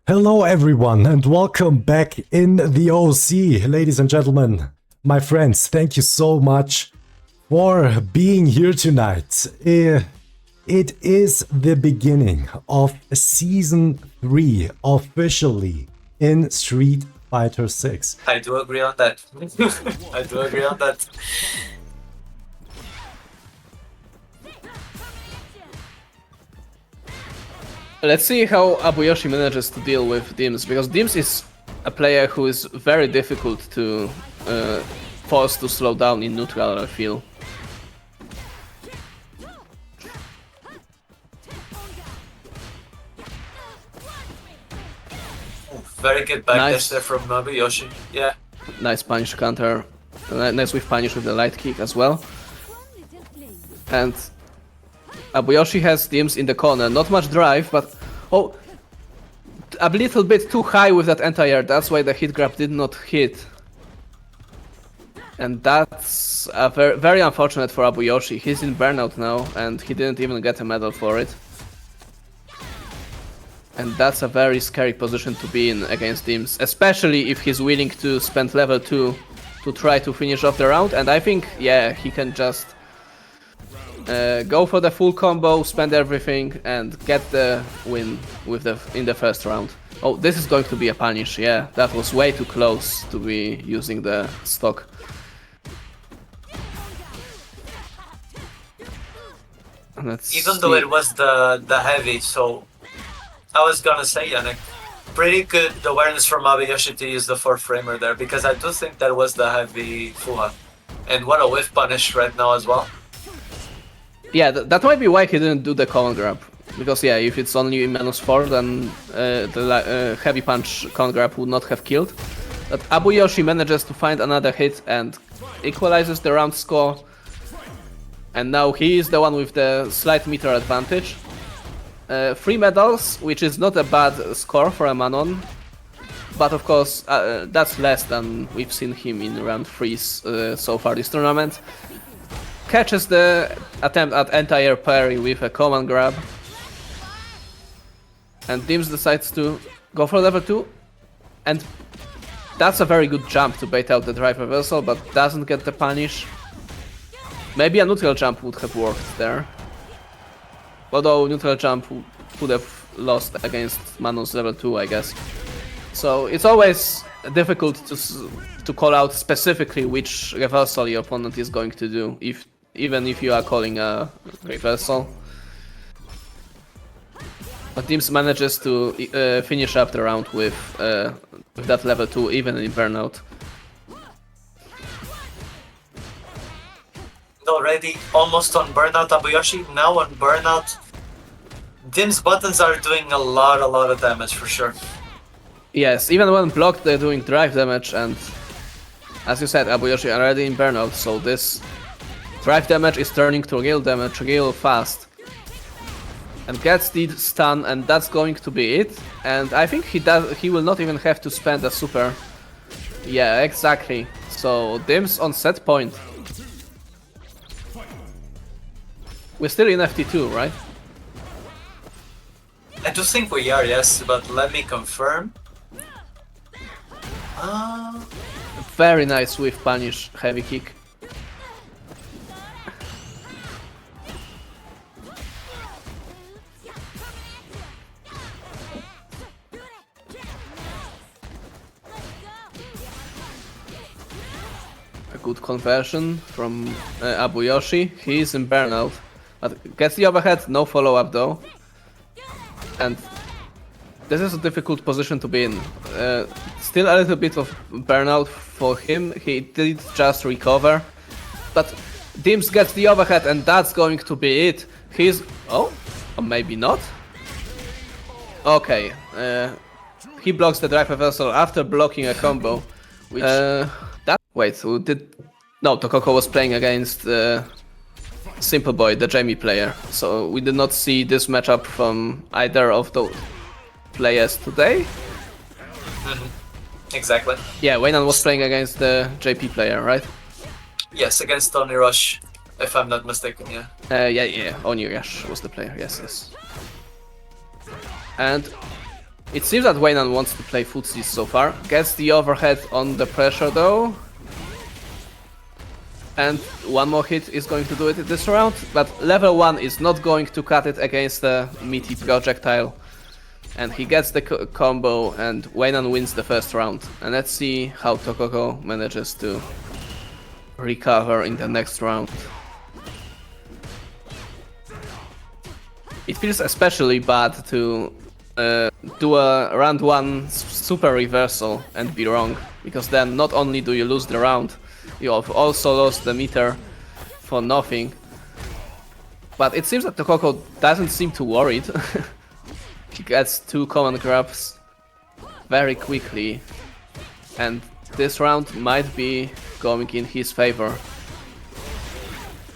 Hello everyone and welcome back in the OC, ladies and gentlemen, my friends, thank you so much for being here tonight. It is the beginning of Season 3 officially in Street Fighter 6. I do agree on that. I do agree on that. Let's see how Abuoshi manages to deal with Dims, because Dims is a player who is very difficult to force to slow down in neutral, I feel. Very good backdash there from Abuoshi. Yeah. Nice punish counter. Nice with punish with the light kick as well. And Abuoshi has Dims in the corner. Not much drive, but oh, a little bit too high with that anti-air. That's why the hit grab did not hit. And that's very unfortunate for Abuoshi. He's in burnout now, and he didn't even get a medal for it. And that's a very scary position to be in against Dims, especially if he's willing to spend level 2 to try to finish off the round. And I think, yeah, he can just go for the full combo, spend everything, and get the win with in the first round. Oh, this is going to be a punish, yeah, that was way too close to be using the stock. Even though it was the heavy, so I was gonna say, Yanick, pretty good awareness from Abuoshi to use the 4-framer there, because I do think that was the heavy Fuha. And what a whiff punish right now as well. Yeah, that might be why he didn't do the common grab. Because yeah, if it's only -4, then the heavy punch common grab would not have killed. But Abuoshi manages to find another hit and equalizes the round score. And now he is the one with the slight meter advantage. 3 medals, which is not a bad score for a Manon. But of course, that's less than we've seen him in round 3s so far this tournament. Catches the attempt at anti-air parry with a command grab. And Dims decides to go for level 2. And that's a very good jump to bait out the drive reversal, but doesn't get the punish. Maybe a neutral jump would have worked there. Although neutral jump would have lost against Manon's level 2, I guess. So it's always difficult to call out specifically which reversal your opponent is going to do, even if you are calling a reversal. But Dims manages to finish up the round with that level 2, even in burnout. Already almost on burnout Abuoshi, now on burnout. Dim's buttons are doing a lot of damage for sure. Yes, even when blocked they're doing drive damage, and as you said, Abuoshi already in burnout, so this drive damage is turning to real damage real fast. And gets the stun, and that's going to be it. And I think he will not even have to spend a super. Yeah, exactly. So Dims on set point. We're still in FT2, right? I do think we are, yes, but let me confirm. Very nice with punish heavy kick. A good conversion from Abuoshi. He is in burnout, but gets the overhead, no follow-up though. And this is a difficult position to be in. Still a little bit of burnout for him. He did just recover, but Dims gets the overhead, and that's going to be it. He's or maybe not. Okay, he blocks the drive reversal after blocking a combo. Which wait, who did? No, Toko was playing against Simple Boy, the Jamie player. So we did not see this matchup from either of those players today. Exactly. Yeah, Waynan was playing against the JP player, right? Yes, against Tony Rush, if I'm not mistaken, yeah. Yeah, Oni Rush was the player, yes. And It seems that Manon wants to play footsies so far. Gets the overhead on the pressure though. And one more hit is going to do it this round, but level 1 is not going to cut it against the meaty projectile. And he gets the combo, and Manon wins the first round. And let's see how Toko manages to recover in the next round. It feels especially bad to do a round 1 super reversal and be wrong, because then not only do you lose the round, you have also lost the meter for nothing. But it seems that Toko doesn't seem too worried. He gets 2 command grabs very quickly, and this round might be going in his favor.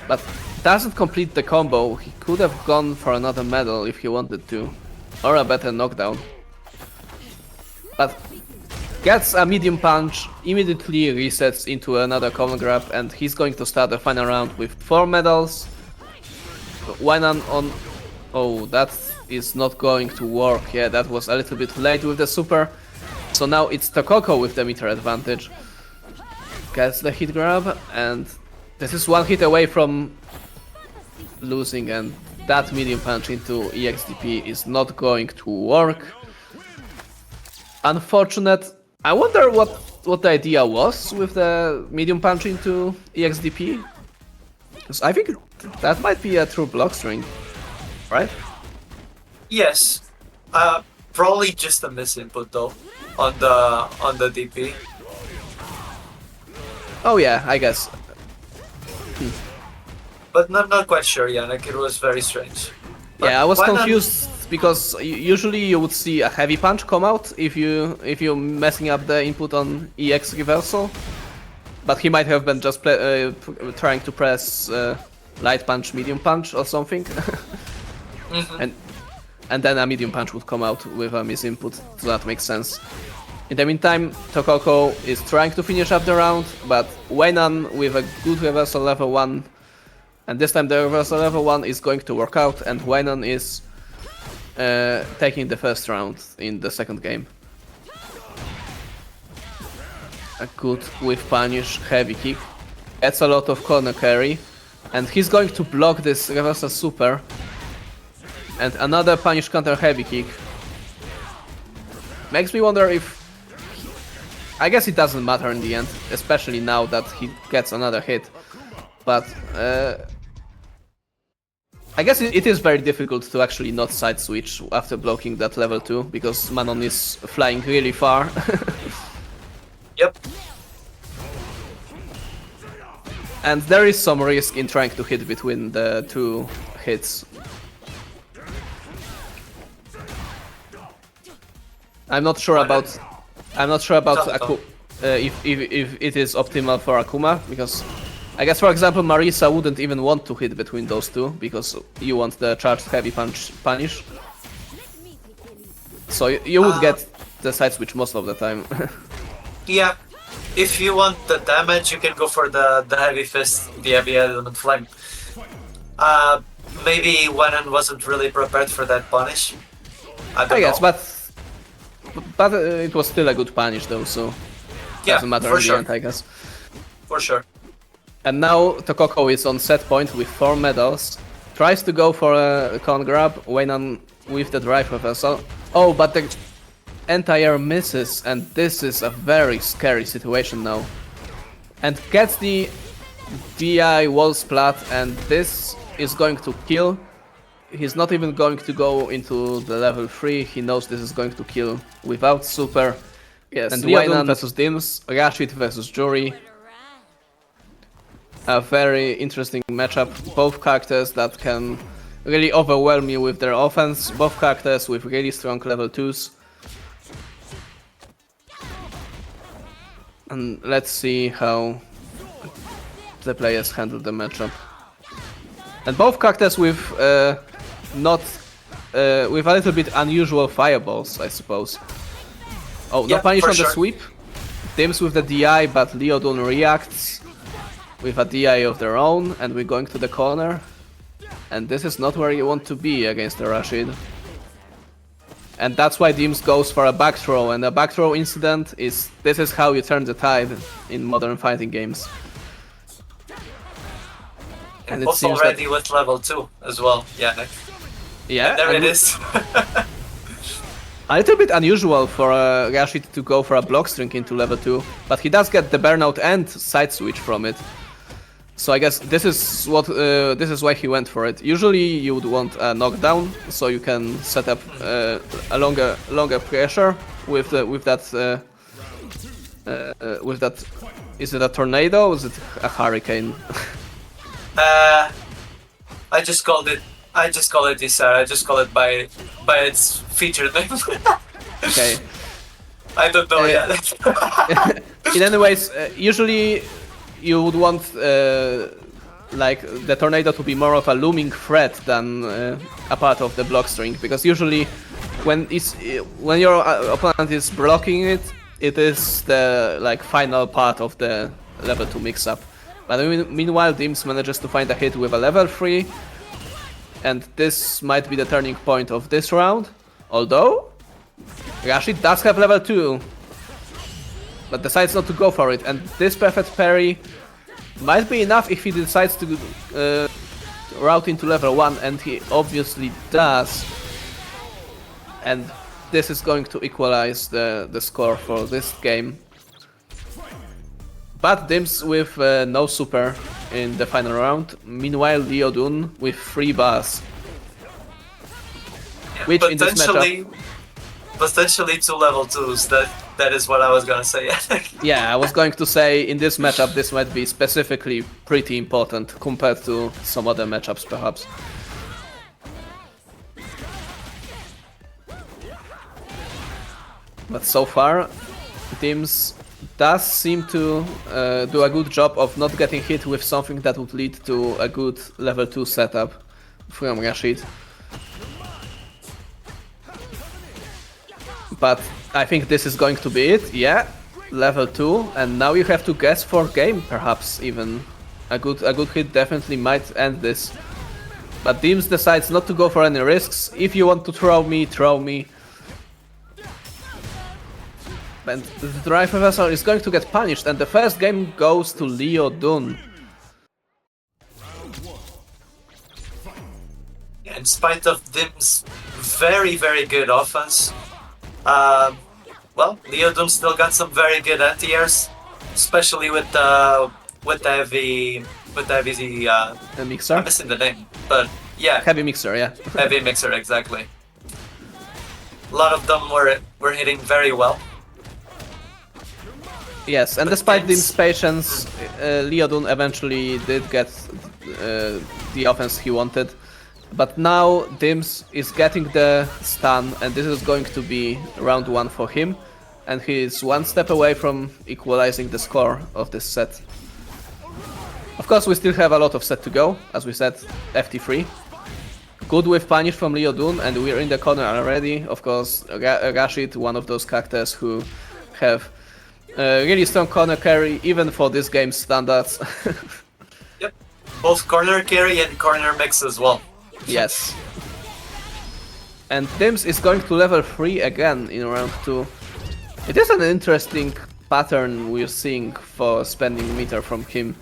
But doesn't complete the combo. He could have gone for another medal if he wanted to, or a better knockdown. But gets a medium punch, immediately resets into another command grab, and he's going to start the final round with 4 medals. Manon on... Oh, that is not going to work. Yeah, that was a little bit late with the super. So now it's Toko with the meter advantage. Gets the hit grab, and this is 1 hit away from losing, and that medium punch into EXDP is not going to work. Unfortunate. I wonder what the idea was with the medium punch into EXDP. Because I think that might be a true block string, right? Yes. Probably just a misinput though on the DP. Oh yeah, I guess. But not quite sure, Yanick. It was very strange. But yeah, I was why not- confused because usually you would see a heavy punch come out if you're messing up the input on EX reversal, but he might have been just trying to press light punch, medium punch or something. And then a medium punch would come out with a misinput, so that makes sense. In the meantime, Toko is trying to finish up the round, but Manon with a good reversal level 1, and this time the reversal level 1 is going to work out, and Manon is taking the first round in the second game. A good whiff punish, heavy kick, gets a lot of corner carry, and he's going to block this reversal super. And another punish counter heavy kick. Makes me wonder if... I guess it doesn't matter in the end, especially now that he gets another hit. But I guess it is very difficult to actually not side switch after blocking that level 2, because Manon is flying really far. Yep. And there is some risk in trying to hit between the 2 hits. I'm not sure about if it is optimal for Akuma, because I guess, for example, Marisa wouldn't even want to hit between those 2 because you want the charged heavy punish. So you would get the side switch most of the time. Yeah. If you want the damage, you can go for the heavy fist, the heavy element flame. Maybe Manon wasn't really prepared for that punish. I guess, know. but it was still a good punish though, so Yeah, doesn't matter for in the sure. end, I guess. For sure. And now Toko is on set point with 4 medals. Tries to go for a con grab, Manon with the drive reversal. Oh, but the entire misses, and this is a very scary situation now. And gets the DI wall splat, and this is going to kill. He's not even going to go into the level 3, he knows this is going to kill without super. Yes, And Leodon Leodon versus Dims, Rashid versus Juri. A very interesting matchup. Both characters that can really overwhelm you with their offense. Both characters with really strong level 2s. And let's see how the players handle the matchup. And both characters with with a little bit unusual fireballs, I suppose. Oh, no Yeah, punish for on the sure. sweep. Dims with the DI, but Leodon reacts with a DI of their own, and we're going to the corner. And this is not where you want to be against the Rashid. And that's why Dims goes for a back throw, and a back throw incident this is how you turn the tide in modern fighting games. And it's already with level 2 as well, Yanick. Yeah, and there it is. A little bit unusual for Rashid to go for a block string into level 2, but he does get the burnout and side switch from it. So I guess this is why he went for it. Usually you would want a knockdown, so you can set up a longer pressure with that. Is it a tornado or is it a hurricane? I just call it Isar. I just call it by its feature name. Okay. I don't know yet. In any ways, usually you would want like the tornado to be more of a looming threat than a part of the block string, because usually when your opponent is blocking it, it is the final part of the level 2 mix-up. But meanwhile, Dims manages to find a hit with a level 3, and this might be the turning point of this round. Although Rashid does have level 2, but decides not to go for it, and this perfect parry might be enough if he decides to route into level 1, and he obviously does. And this is going to equalize the score for this game. But Dims with no super in the final round. Meanwhile, Leodon with 3 bars. Which in this matchup... Potentially 2 level 2s, that is what I was gonna say. Yeah, I was going to say in this matchup this might be specifically pretty important compared to some other matchups perhaps. But so far, Dims does seem to do a good job of not getting hit with something that would lead to a good level 2 setup from Rashid. But I think this is going to be it, yeah, level 2, and now you have to guess for game, perhaps even. A good hit definitely might end this. But Dims decides not to go for any risks. If you want to throw me, throw me. And the Drive Professor is going to get punished, and the first game goes to Leodon. In spite of Dim's very, very good offense, well, Leodon still got some very good anti-airs, especially with the heavy mixer. I'm missing the name, but yeah, heavy mixer, yeah. Heavy mixer, exactly. A lot of them were hitting very well. Yes, and despite Dim's patience, Leodon eventually did get the offense he wanted. But now Dims is getting the stun, and this is going to be round 1 for him. And he is 1 step away from equalizing the score of this set. Of course, we still have a lot of set to go, as we said, FT3. Good with punish from Leodon, and we're in the corner already. Of course, Rashid, one of those characters who have really strong corner carry, even for this game's standards. Yep, both corner carry and corner mix as well. Yes. And Dims is going to level 3 again in round 2. It is an interesting pattern we're seeing for spending meter from him.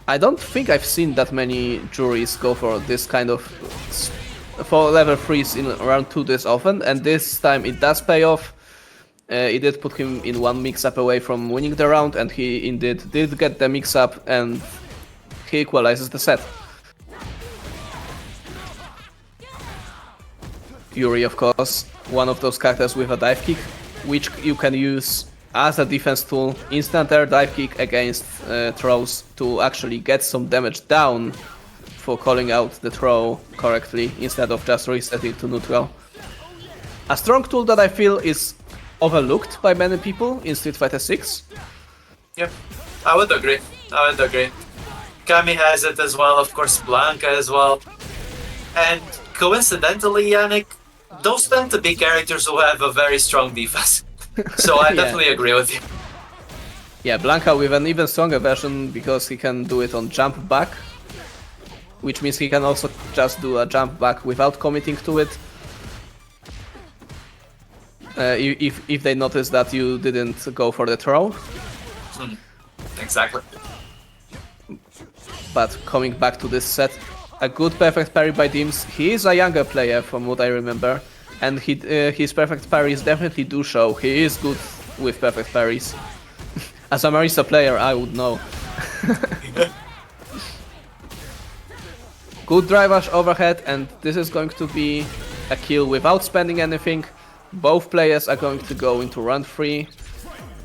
I don't think I've seen that many Juris go for this kind of... for level 3s in round 2 this often, and this time it does pay off. It did put him in 1 mix-up away from winning the round, and he indeed did get the mix-up, and he equalizes the set. Yuri, of course, one of those characters with a dive kick, which you can use as a defense tool, instant air dive kick against throws to actually get some damage down for calling out the throw correctly, instead of just resetting to neutral. A strong tool that I feel is overlooked by many people in Street Fighter 6. Yep, I would agree. Cammy has it as well, of course Blanca as well. And coincidentally, Yanick, those tend to be characters who have a very strong defense. So I definitely agree with you. Yeah, Blanca with an even stronger version because he can do it on jump back. which means he can also just do a jump back without committing to it. If they notice that you didn't go for the throw. Exactly. But coming back to this set, a good perfect parry by Dims. He is a younger player from what I remember, and his perfect parries definitely do show. He is good with perfect parries. As a Marisa player, I would know. Good drive rush overhead, and this is going to be a kill without spending anything. Both players are going to go into run 3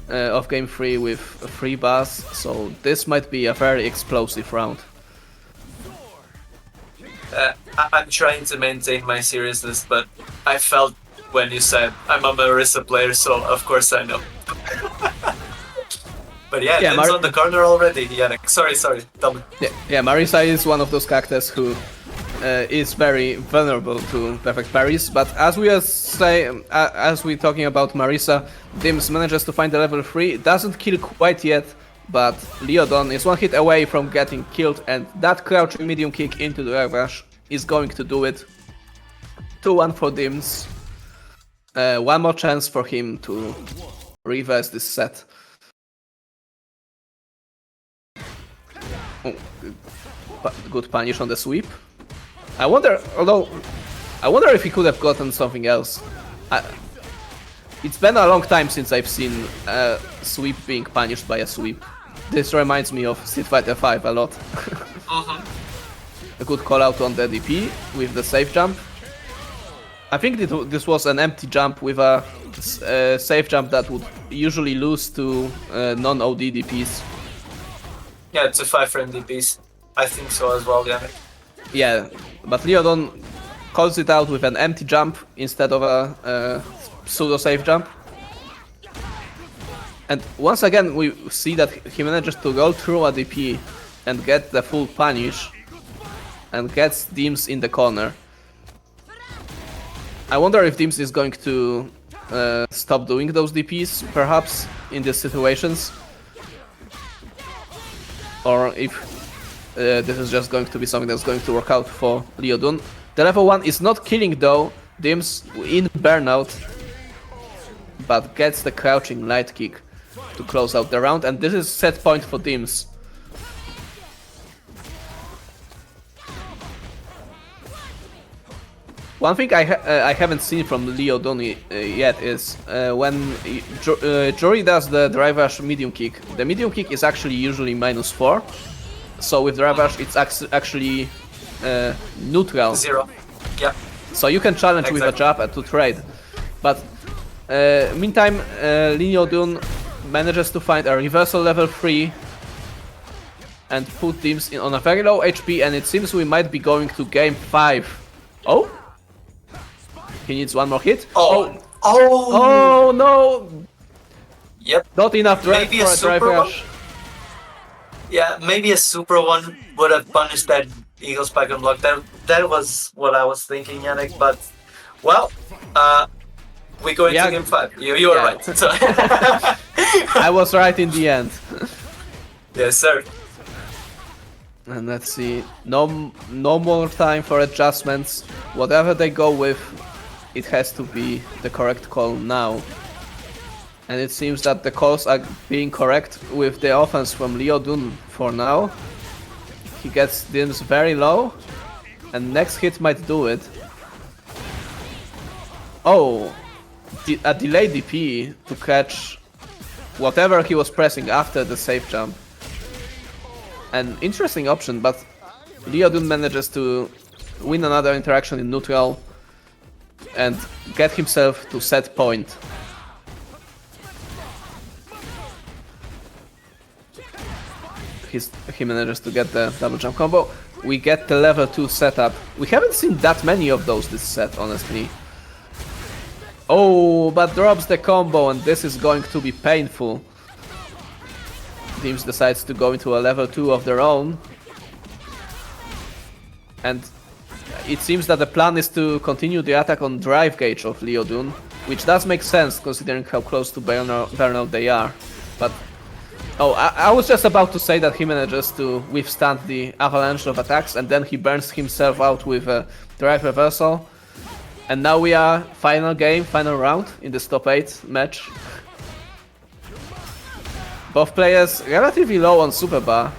of game 3 with 3 bars, so this might be a very explosive round. I'm trying to maintain my seriousness, but I felt when you said I'm a Marisa player, so of course I know. But yeah, it's on the corner already, Yanick. Sorry, tell me. Yeah, Marisa is one of those characters who is very vulnerable to perfect parries, but as we're talking about Marisa, Dims manages to find the level 3, doesn't kill quite yet, but Leodon is one hit away from getting killed, and that crouching medium kick into the air rush is going to do it. 2-1 for Dims. One more chance for him to reverse this set. Oh, good punish on the sweep. I wonder if he could have gotten something else. It's been a long time since I've seen a sweep being punished by a sweep. This reminds me of Street Fighter 5 a lot. A good call out on the DP with the safe jump. I think this was an empty jump with a safe jump that would usually lose to non-OD DPs. Yeah, it's a 5-frame DPs. I think so as well, Yanick. Yeah, but Leodon calls it out with an empty jump instead of a pseudo safe jump. And once again we see that he manages to go through a DP and get the full punish and gets Dims in the corner. I wonder if Dims is going to stop doing those DPs, perhaps, in these situations. Or if this is just going to be something that's going to work out for Leodon. The level 1 is not killing though, Dims in burnout, but gets the crouching light kick to close out the round, and this is set point for Dims. One thing I haven't seen from Leodon yet is when Juri does the drive rush medium kick. The medium kick is actually usually -4, so with drive rush it's actually neutral. 0. Yeah. So you can challenge with a jab to trade. But meantime, Leodon manages to find a reversal level 3 and put Dims on a very low HP, and it seems we might be going to game 5. Oh? He needs one more hit. Oh no! Yep. Not enough drive Maybe for a drive rush. Yeah, maybe a super one would have punished that Eagle Spike and block. That was what I was thinking, Yanick. But well, we go into game 5. You were right. So I was right in the end. Yes, sir. And let's see. No more time for adjustments. Whatever they go with, it has to be the correct call now. And it seems that the calls are being correct with the offense from Leodon for now. He gets Dims very low, and next hit might do it. Oh, a delayed DP to catch whatever he was pressing after the safe jump. An interesting option, but Leodon manages to win another interaction in neutral and get himself to set point. He manages to get the double jump combo. We get the level 2 setup. We haven't seen that many of those this set, honestly. Oh, but drops the combo, and this is going to be painful. Dims decides to go into a level 2 of their own. And it seems that the plan is to continue the attack on drive gauge of Leodon, which does make sense considering how close to burnout they are. But Oh, I was just about to say that he manages to withstand the avalanche of attacks and then he burns himself out with a drive reversal. And now we are final game, final round in this top 8 match. Both players relatively low on super bar.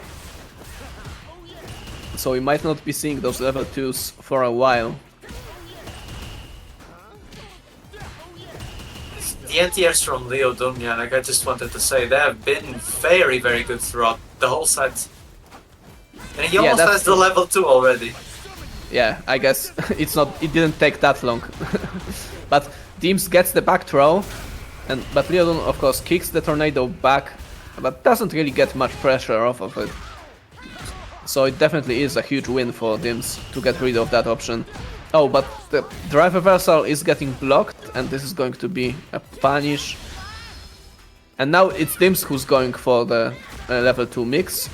So we might not be seeing those level 2s for a while. The anti-airs from Leodon, like I just wanted to say, they have been very, very good throughout the whole set. And he almost has the level 2 already. Yeah, I guess it didn't take that long. But Deems gets the back throw, but Leodon of course kicks the tornado back, but doesn't really get much pressure off of it. So it definitely is a huge win for Deems to get rid of that option. Oh, but the drive reversal is getting blocked, and this is going to be a punish. And now it's Dims who's going for the level 2 mix.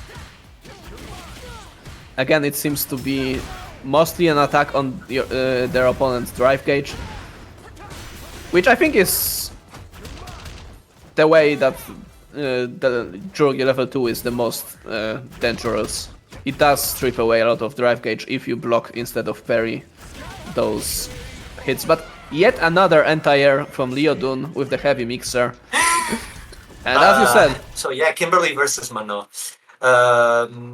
Again, it seems to be mostly an attack on their opponent's drive gauge, which I think is the way that the Juri level 2 is the most dangerous. It does strip away a lot of drive gauge if you block instead of parry those hits. But yet another anti-air from Leodon with the heavy mixer. And as you said... So yeah, Kimberly versus Manon.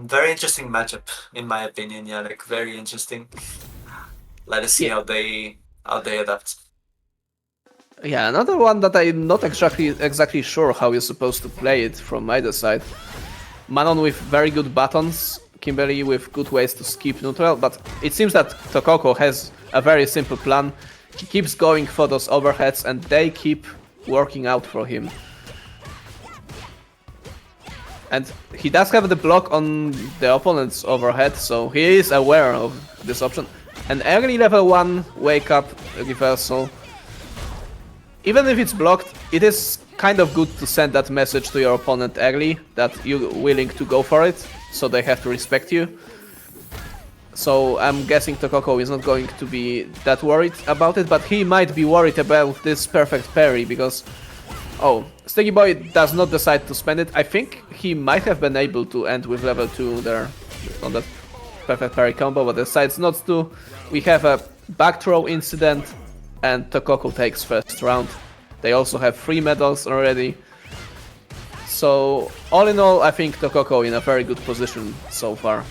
Very interesting matchup, in my opinion, Yanick. Very interesting. Let us see how they adapt. Yeah, another one that I'm not exactly sure how you're supposed to play it from either side. Manon with very good buttons, Kimberly with good ways to skip neutral, but it seems that Toko has a very simple plan. He keeps going for those overheads and they keep working out for him. And he does have the block on the opponent's overhead, so he is aware of this option. An early level 1 wake up reversal. Even if it's blocked, it is kind of good to send that message to your opponent early that you're willing to go for it, so they have to respect you. So I'm guessing Toko is not going to be that worried about it, but he might be worried about this perfect parry because... Oh, Sticky Boy does not decide to spend it. I think he might have been able to end with level 2 there on that perfect parry combo, but decides not to. We have a back throw incident and Toko takes first round. They also have 3 medals already. So all in all, I think Toko in a very good position so far.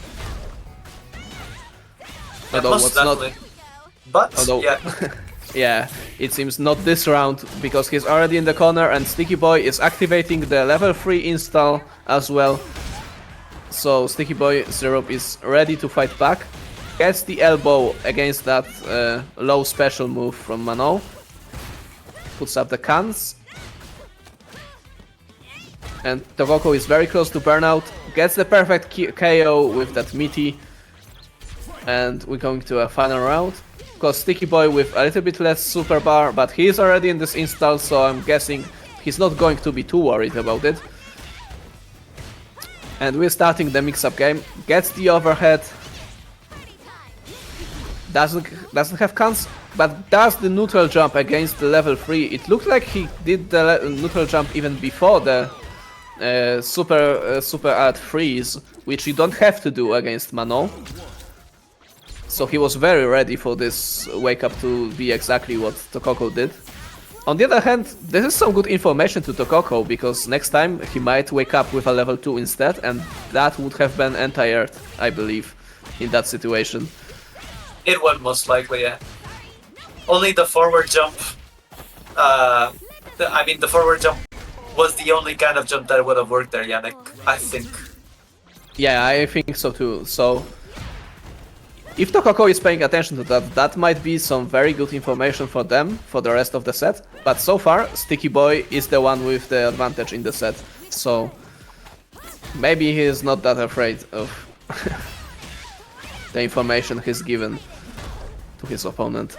Most definitely. Yeah. Yeah, it seems not this round, because he's already in the corner and Sticky Boy is activating the level 3 install as well. So Sticky Boy Syrup is ready to fight back. Gets the elbow against that low special move from Manon. Puts up the cans. And Toko is very close to burnout. Gets the perfect KO with that meaty. And we're going to a final round. Because Sticky Boy with a little bit less super bar, but he is already in this install, so I'm guessing he's not going to be too worried about it. And we're starting the mix-up game. Gets the overhead. Doesn't have cans, but does the neutral jump against the level 3. It looked like he did the neutral jump even before the super art freeze, which you don't have to do against Manon. So he was very ready for this wake up to be exactly what Toko did. On the other hand, this is some good information to Toko, because next time he might wake up with a level 2 instead, and that would have been anti-aired, I believe, in that situation. It would most likely, yeah. Only the forward jump... the forward jump was the only kind of jump that would have worked there, Yanick, I think. Yeah, I think so too. So if Toko is paying attention to that, that might be some very good information for them for the rest of the set. But so far, Sticky Boy is the one with the advantage in the set. So maybe he is not that afraid of the information he's given to his opponent.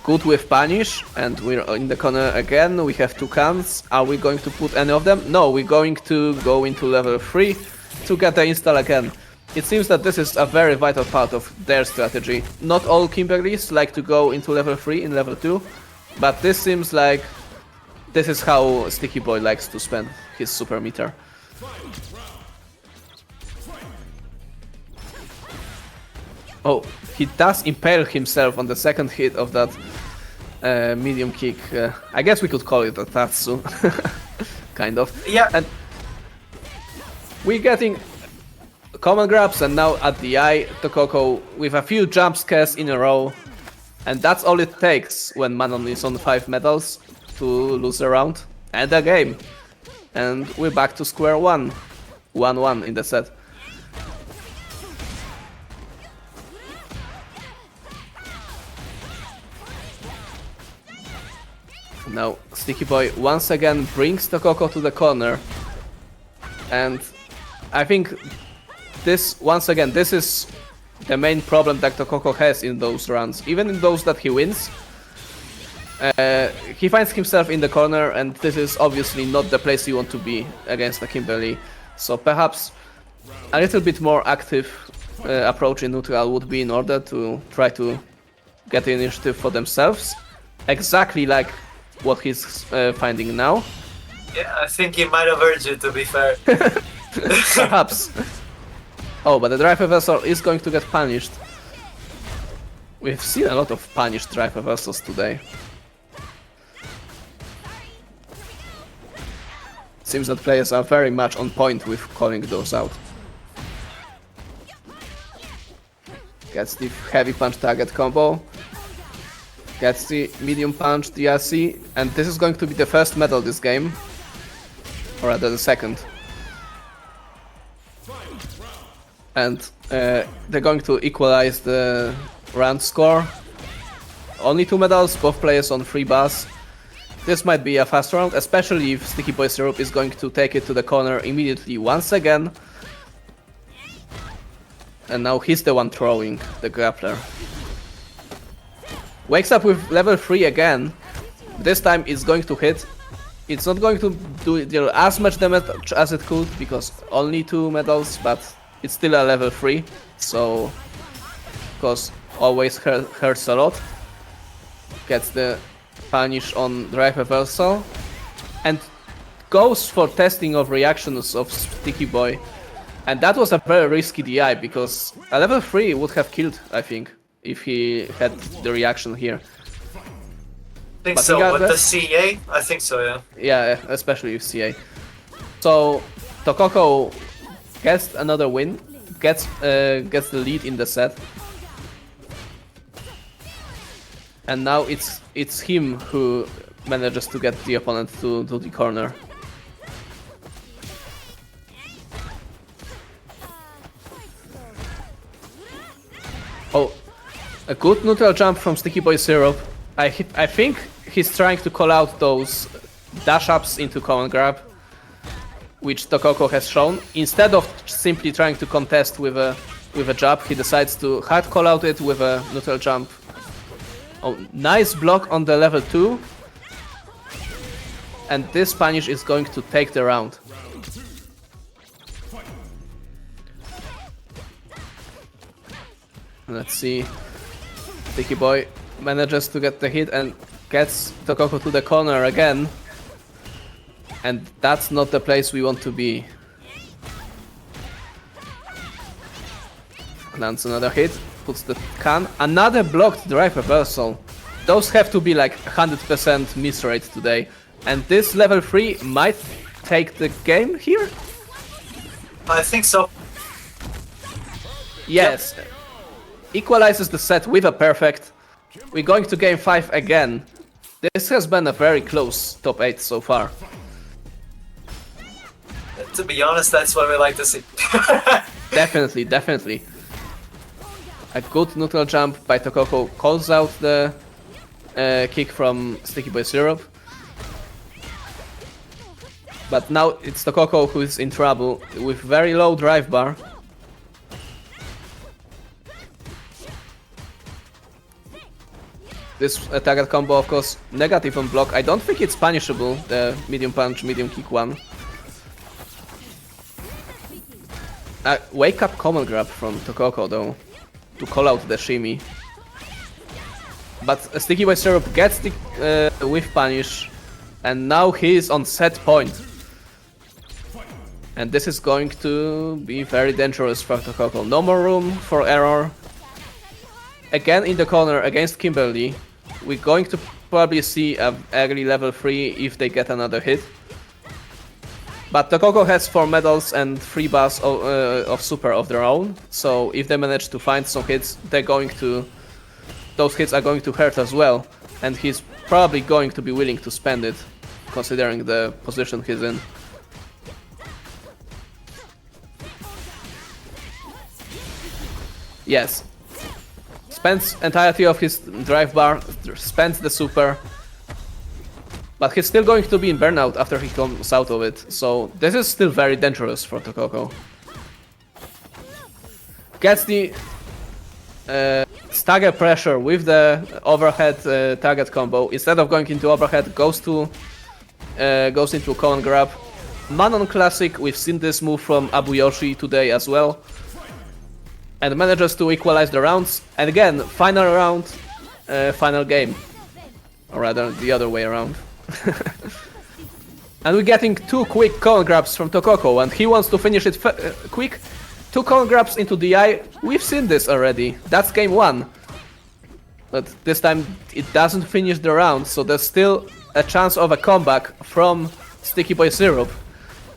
Good with punish, and we're in the corner again. We have 2 cans. Are we going to put any of them? No, we're going to go into level 3 to get the install again. It seems that this is a very vital part of their strategy. Not all Kimberlys like to go into level 3 in level 2, but this seems like this is how Sticky Boy likes to spend his super meter. Oh, he does impale himself on the second hit of that medium kick. I guess we could call it a Tatsu. Kind of. Yeah. And we're getting common grabs, and now at the eye, Toko with a few jump scares in a row. And that's all it takes when Manon is on 5 medals to lose a round and a game. And we're back to square one. 1-1 in the set. Now, Sticky Boy once again brings Toko to the corner. And I think this, once again, this is the main problem that Toko has in those runs. Even in those that he wins, he finds himself in the corner, and this is obviously not the place you want to be against a Kimberly. So perhaps a little bit more active approach in neutral would be in order to try to get the initiative for themselves. Exactly like what he's finding now. Yeah, I think he might have urged you, to be fair. Perhaps. Oh, but the drive reversal is going to get punished. We've seen a lot of punished drive reversals today. Seems that players are very much on point with calling those out. Gets the heavy punch target combo. Gets the medium punch DRC, and this is going to be the first medal this game. Or rather the second. And they're going to equalize the round score. Only 2 medals, both players on 3 bars. This might be a fast round, especially if Sticky Boy Syrup is going to take it to the corner immediately once again. And now he's the one throwing the grappler. Wakes up with level 3 again. This time it's going to hit. It's not going to deal as much damage as it could, because only 2 medals, but it's still a level 3, so of course always hurts a lot. Gets the punish on drive reversal and goes for testing of reactions of Sticky Boy. And that was a very risky DI, because a level 3 would have killed, I think, if he had the reaction here. I think so, with the CA? I think so, yeah. Yeah, especially with CA. So, Toko gets another win, gets the lead in the set. And now it's him who manages to get the opponent to the corner. Oh, a good neutral jump from Sticky Boy Syrup. I think he's trying to call out those dash ups into common grab, which Toko has shown. Instead of simply trying to contest with a jab, he decides to hard call out it with a neutral jump. Oh, nice block on the level 2. And this punish is going to take the round. Let's see. Sticky Boy manages to get the hit and gets Toko to the corner again. And that's not the place we want to be. Lands another hit, puts the can. Another blocked drive reversal. Those have to be like 100% miss rate today. And this level 3 might take the game here? I think so. Yes. Yep. Equalizes the set with a perfect. We're going to game 5 again. This has been a very close top 8 so far. To be honest, that's what we like to see. Definitely, definitely. A good neutral jump by Toko calls out the kick from Sticky Boy Syrup. But now it's Toko who is in trouble with very low drive bar. This target combo, of course, negative on block. I don't think it's punishable, the medium punch, medium kick one. Wake up common grab from Toko though, to call out the shimmy. But Sticky Boy Syrup gets the whiff punish, And now he's on set point. And this is going to be very dangerous for Toko. No more room for error. Again in the corner against Kimberly. We're going to probably see a early level 3 if they get another hit. But Toko has 4 medals and 3 bars of super of their own. So if they manage to find some hits, those hits are going to hurt as well. And he's probably going to be willing to spend it, considering the position he's in. Yes. Spends entirety of his drive bar, spends the super. But he's still going to be in burnout after he comes out of it. So this is still very dangerous for Toko. Gets the stagger pressure with the overhead target combo. Instead of going into overhead, goes into a common grab. Manon classic, we've seen this move from Abuoshi today as well. And manages to equalize the rounds. And again, final round, final game. Or rather, the other way around. And we're getting 2 quick common grabs from Toko, and he wants to finish it quick. 2 common grabs into the eye. We've seen this already. That's game 1. But this time it doesn't finish the round, so there's still a chance of a comeback from Sticky Boy Syrup.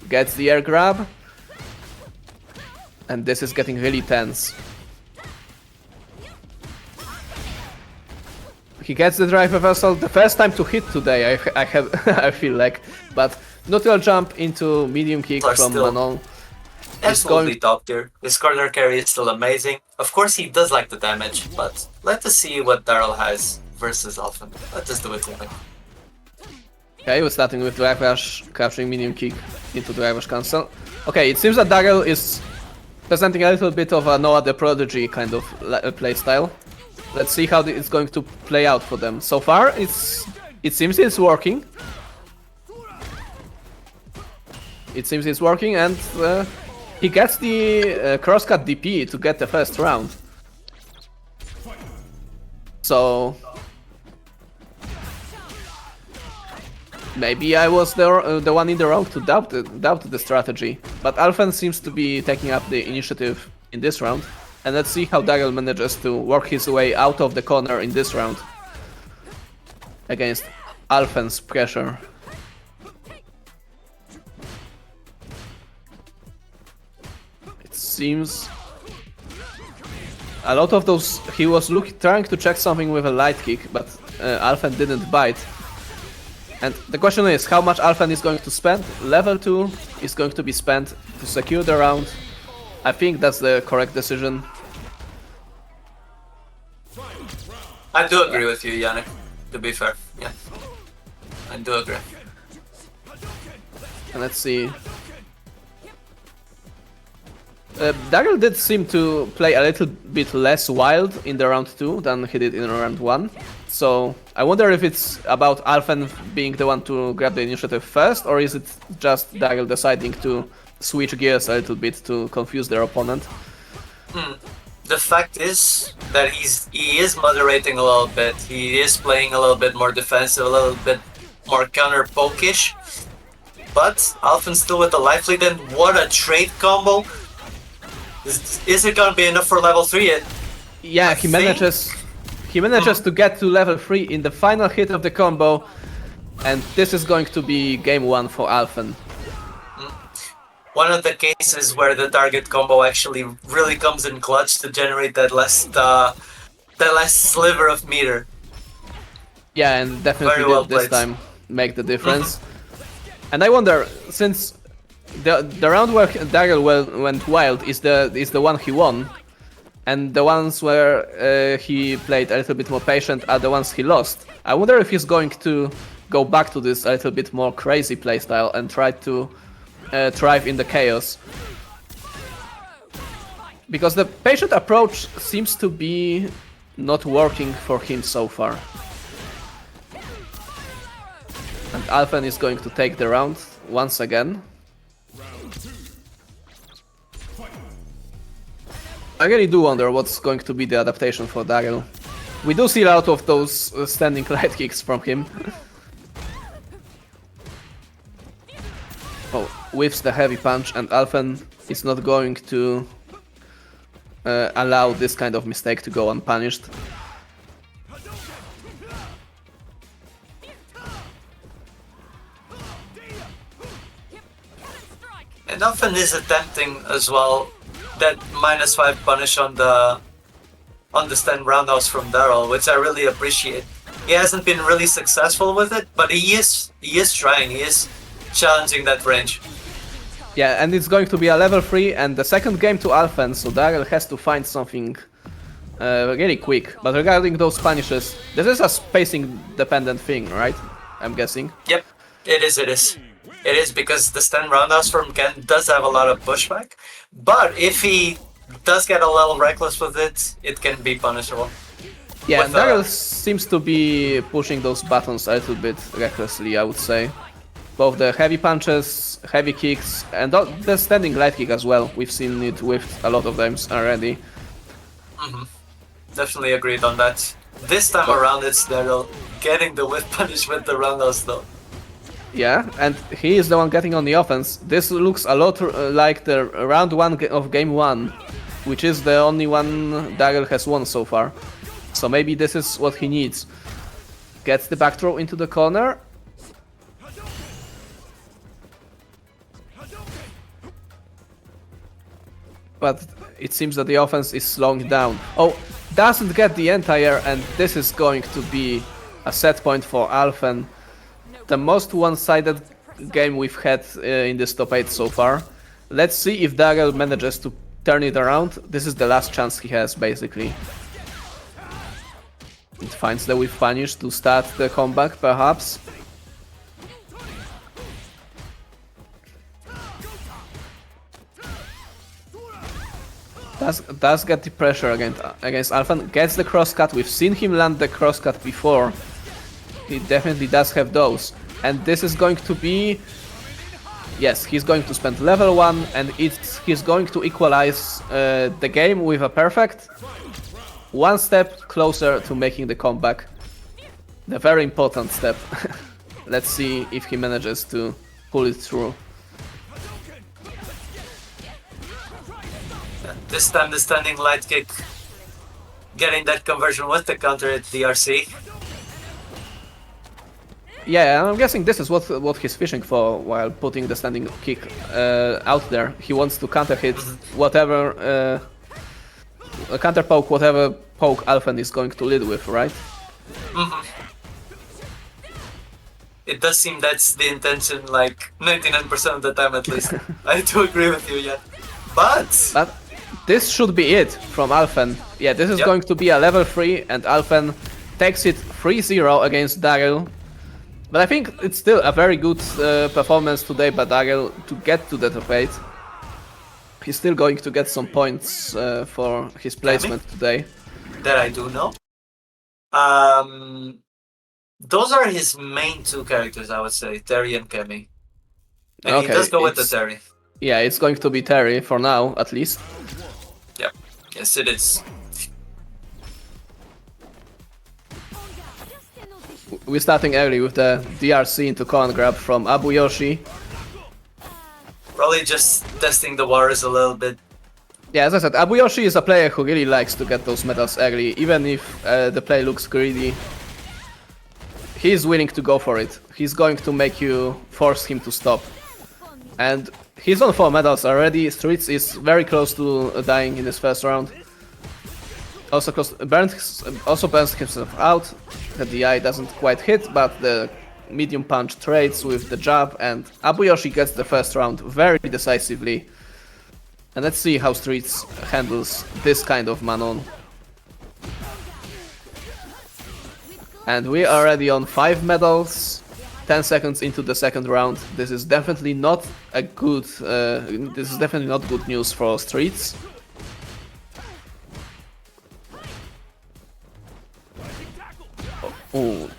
Gets the air grab. And this is getting really tense. He gets the drive reversal, the first time to hit today, I feel like. But neutral jump into medium kick from Manon. Absolutely top tier. His corner carry is still amazing. Of course he does like the damage, but let us see what Daryl has versus Alfan. Let us do it together. Okay, we're starting with drive rush, capturing medium kick into drive rush cancel. Okay, it seems that Daryl is presenting a little bit of a Noah the Prodigy kind of playstyle. Let's see how it's going to play out for them. So far, it seems it's working. It seems it's working, and he gets the crosscut DP to get the first round. So maybe I was the one in the wrong to doubt the strategy. But Alfan seems to be taking up the initiative in this round. And let's see how Daryl manages to work his way out of the corner in this round. Against Alfan's pressure. It seems a lot of those, he was trying to check something with a light kick, but Alfan didn't bite. And the question is, how much Alfan is going to spend? Level 2 is going to be spent to secure the round. I think that's the correct decision. I do agree with you, Yanick, to be fair. Yeah, I do agree. And let's see. Daryl did seem to play a little bit less wild in the round 2 than he did in round 1. So I wonder if it's about Alfan being the one to grab the initiative first, or is it just Daryl deciding to switch gears a little bit to confuse their opponent? The fact is that he is moderating a little bit. He is playing a little bit more defensive, a little bit more counter pokish. But Alfan's still with the life lead, and what a trade combo! Is it gonna be enough for level 3? Yeah, he manages to get to level 3 in the final hit of the combo, and this is going to be game 1 for Alfan. One of the cases where the target combo actually really comes in clutch to generate that last sliver of meter. Yeah, and definitely well did this played. time make the difference. And I wonder, since the round where Daryl went wild is the one he won, and the ones where he played a little bit more patient are the ones he lost. I wonder if he's going to go back to this a little bit more crazy playstyle and try to thrive in the chaos. Because the patient approach seems to be not working for him so far. And Alfan is going to take the round once again. I really do wonder what's going to be the adaptation for Daryl. We do see a lot of those standing light kicks from him. whiffs the heavy punch, and Alfan is not going to allow this kind of mistake to go unpunished. And Alfan is attempting as well that -5 punish on the stand roundhouse from Daryl, which I really appreciate. He hasn't been really successful with it, but he is trying, he is challenging that range. Yeah, and it's going to be a level 3 and the second game to Alfan, so Daryl has to find something really quick. But regarding those punishes, this is a spacing dependent thing, right? I'm guessing. Yep, it is. It is because the stand roundhouse from Ken does have a lot of pushback, but if he does get a little reckless with it, it can be punishable. Yeah, and Daryl seems to be pushing those buttons a little bit recklessly, I would say. Both the heavy punches, heavy kicks, and the standing light kick as well. We've seen it whiffed a lot of times already. Definitely agreed on that. This time around it's Daryl getting the whiff punish with the roundhouse though. Yeah, and he is the one getting on the offense. This looks a lot like the round 1 of game 1, which is the only one Daryl has won so far. So maybe this is what he needs. Gets the back throw into the corner. But it seems that the offense is slowing down. Oh, doesn't get the entire, and this is going to be a set point for Alfan. The most one-sided game we've had in this top 8 so far. Let's see if Daryl manages to turn it around. This is the last chance he has, basically. It finds the whiff punish to start the comeback, perhaps. Does get the pressure against Alfan. Gets the crosscut. We've seen him land the crosscut before. He definitely does have those. And this is going to be... Yes, he's going to spend level 1 and he's going to equalize the game with a perfect. One step closer to making the comeback. The very important step. Let's see if he manages to pull it through. This time the standing light kick getting that conversion with the counter at DRC. Yeah, I'm guessing this is what he's fishing for while putting the standing kick out there. He wants to counter hit whatever, counter poke whatever poke Alfan is going to lead with, right? It does seem that's the intention, like 99% of the time at least. I do agree with you, yeah. But this should be it from Alfan. Yeah, this is going to be a level 3 and Alfan takes it 3-0 against Daryl. But I think it's still a very good performance today by Daryl to get to the top 8. He's still going to get some points for his placement today. That I do know. Those are his main 2 characters, I would say, Terry and Cammy. And okay, he does go with the Terry. Yeah, it's going to be Terry for now, at least. Yep, yes it is. We're starting early with the DRC into corn grab from Abuoshi. Probably just testing the waters a little bit. Yeah, as I said, Abuoshi is a player who really likes to get those medals early, even if the play looks greedy. He's willing to go for it. He's going to make you force him to stop. And he's on 4 medals already. Streets is very close to dying in this first round. Also burns himself out. The DI doesn't quite hit, but the medium punch trades with the jab, and Abuoshi gets the first round very decisively. And let's see how Streets handles this kind of Manon. And we are already on 5 medals, 10 seconds into the second round. This is definitely not a good. This is definitely not good news for Streets. Oh,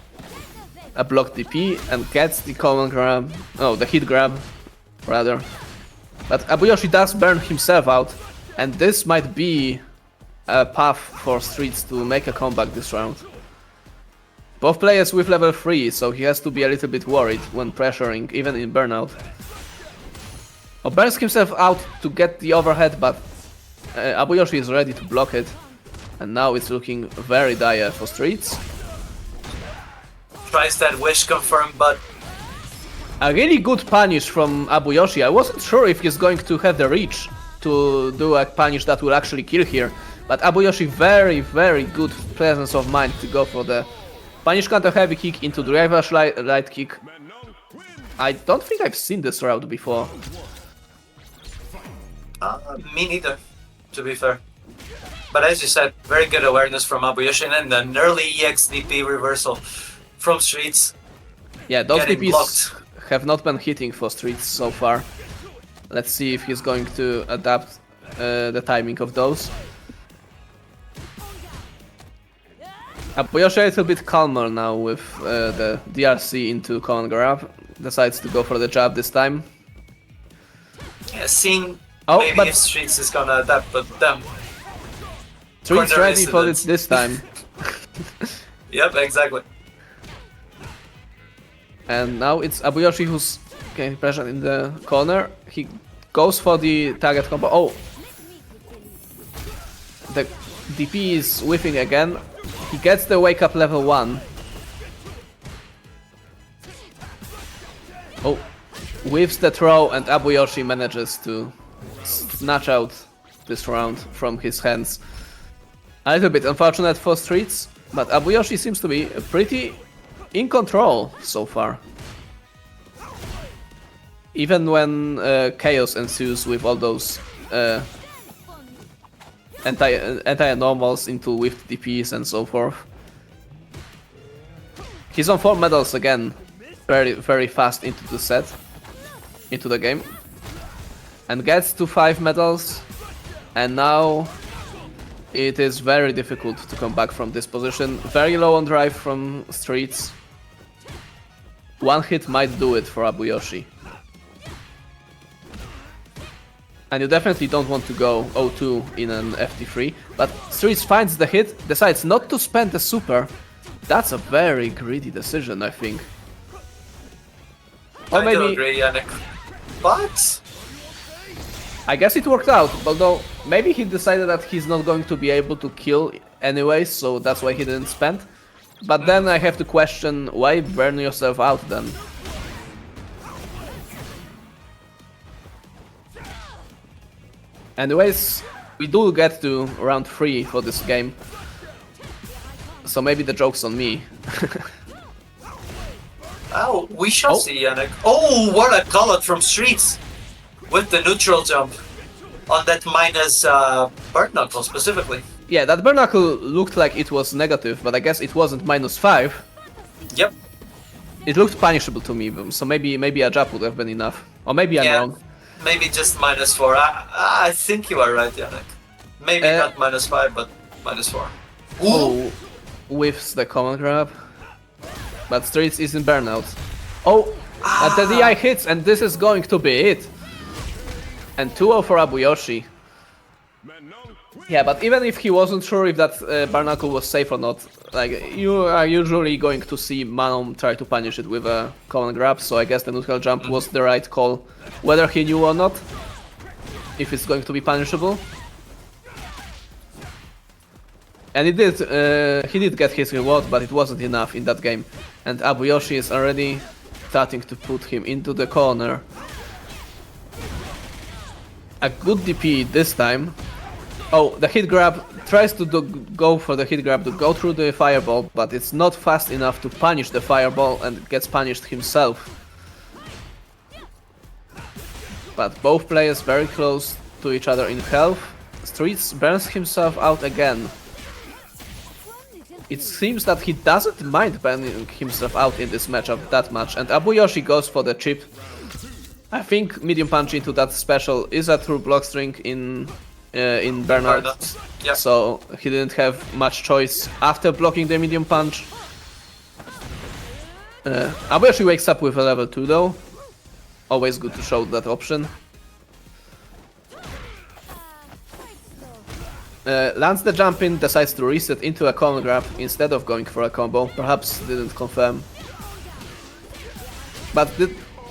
a blocked DP and gets the common grab. Oh, the hit grab, rather. But Abuoshi does burn himself out, and this might be a path for Streets to make a comeback this round. Both players with level 3, so he has to be a little bit worried when pressuring, even in burnout. Burns himself out to get the overhead, but Abuoshi is ready to block it. And now it's looking very dire for Streets. Tries that wish confirm, but A really good punish from Abuoshi. I wasn't sure if he's going to have the reach to do a punish that will actually kill here. But Abuoshi, very good presence of mind to go for the punish counter heavy kick into driver light kick. I don't think I've seen this route before. me neither, to be fair. But as you said, very good awareness from Abuoshi and an early EXDP reversal from Streets. Yeah, those Getting DPs blocked. have not been hitting for Streets so far. Let's see if he's going to adapt the timing of those. Abuoshi a little bit calmer now with the DRC into command grab. Decides to go for the jab this time. Yeah, seeing Oh, maybe but if Streets is gonna adapt, but them. Streets corner ready for it incidents. this time. Yep, exactly. And now it's Abuoshi who's getting pressure in the corner. He goes for the target combo. Oh! The DP is whiffing again. He gets the wake up level 1. Oh! Whiffs the throw and Abuoshi manages to snatch out this round from his hands. A little bit unfortunate for Streets, but Abuoshi seems to be pretty in control so far. Even when chaos ensues with all those anti-normals into whiffed DPs and so forth. He's on 4 medals again, very fast into the set, into the game. And gets to 5 medals, and now it is very difficult to come back from this position. Very low on drive from Streets. One hit might do it for Abuoshi. And you definitely don't want to go 0-2 in an FT3, but Streets finds the hit, decides not to spend the super. That's a very greedy decision, I think. Or I maybe do agree, Yanick. But I guess it worked out, although maybe he decided that he's not going to be able to kill anyway, so that's why he didn't spend. But then I have to question, why burn yourself out then? Anyways, we do get to round 3 for this game, so maybe the joke's on me. oh, we shall Oh. see, Yanick. Oh, what a call out from Streets with the neutral jump on that minus bird knuckle specifically. Yeah, that burn knuckle looked like it was negative, but I guess it wasn't -5. Yep. It looked punishable to me, so maybe a jab would have been enough. Or maybe I'm wrong. Maybe just -4. I think you are right, Yanick. Maybe not -5, but -4. Oh, whiffs the command grab. But Streets is in burnout. Oh, but the DI hits, and this is going to be it. And 2-0 for Abuoshi. Yeah, but even if he wasn't sure if that Barnacle was safe or not, like, you are usually going to see Manon try to punish it with a command grab, so I guess the neutral jump was the right call, whether he knew or not, if it's going to be punishable. And he did get his reward, but it wasn't enough in that game. And Abuoshi is already starting to put him into the corner. A good DP this time. Oh, the hit grab tries to go for the hit grab to go through the fireball, but it's not fast enough to punish the fireball and gets punished himself. But both players very close to each other in health. Streets burns himself out again. It seems that he doesn't mind burning himself out in this matchup that much, and Abuoshi goes for the chip. I think medium punch into that special is a true block string in burnout, Yep. so he didn't have much choice after blocking the medium punch. Abuoshi wakes up with a level 2 though, always good to show that option. Lands the jump in, decides to reset into a command grab instead of going for a combo, perhaps didn't confirm. But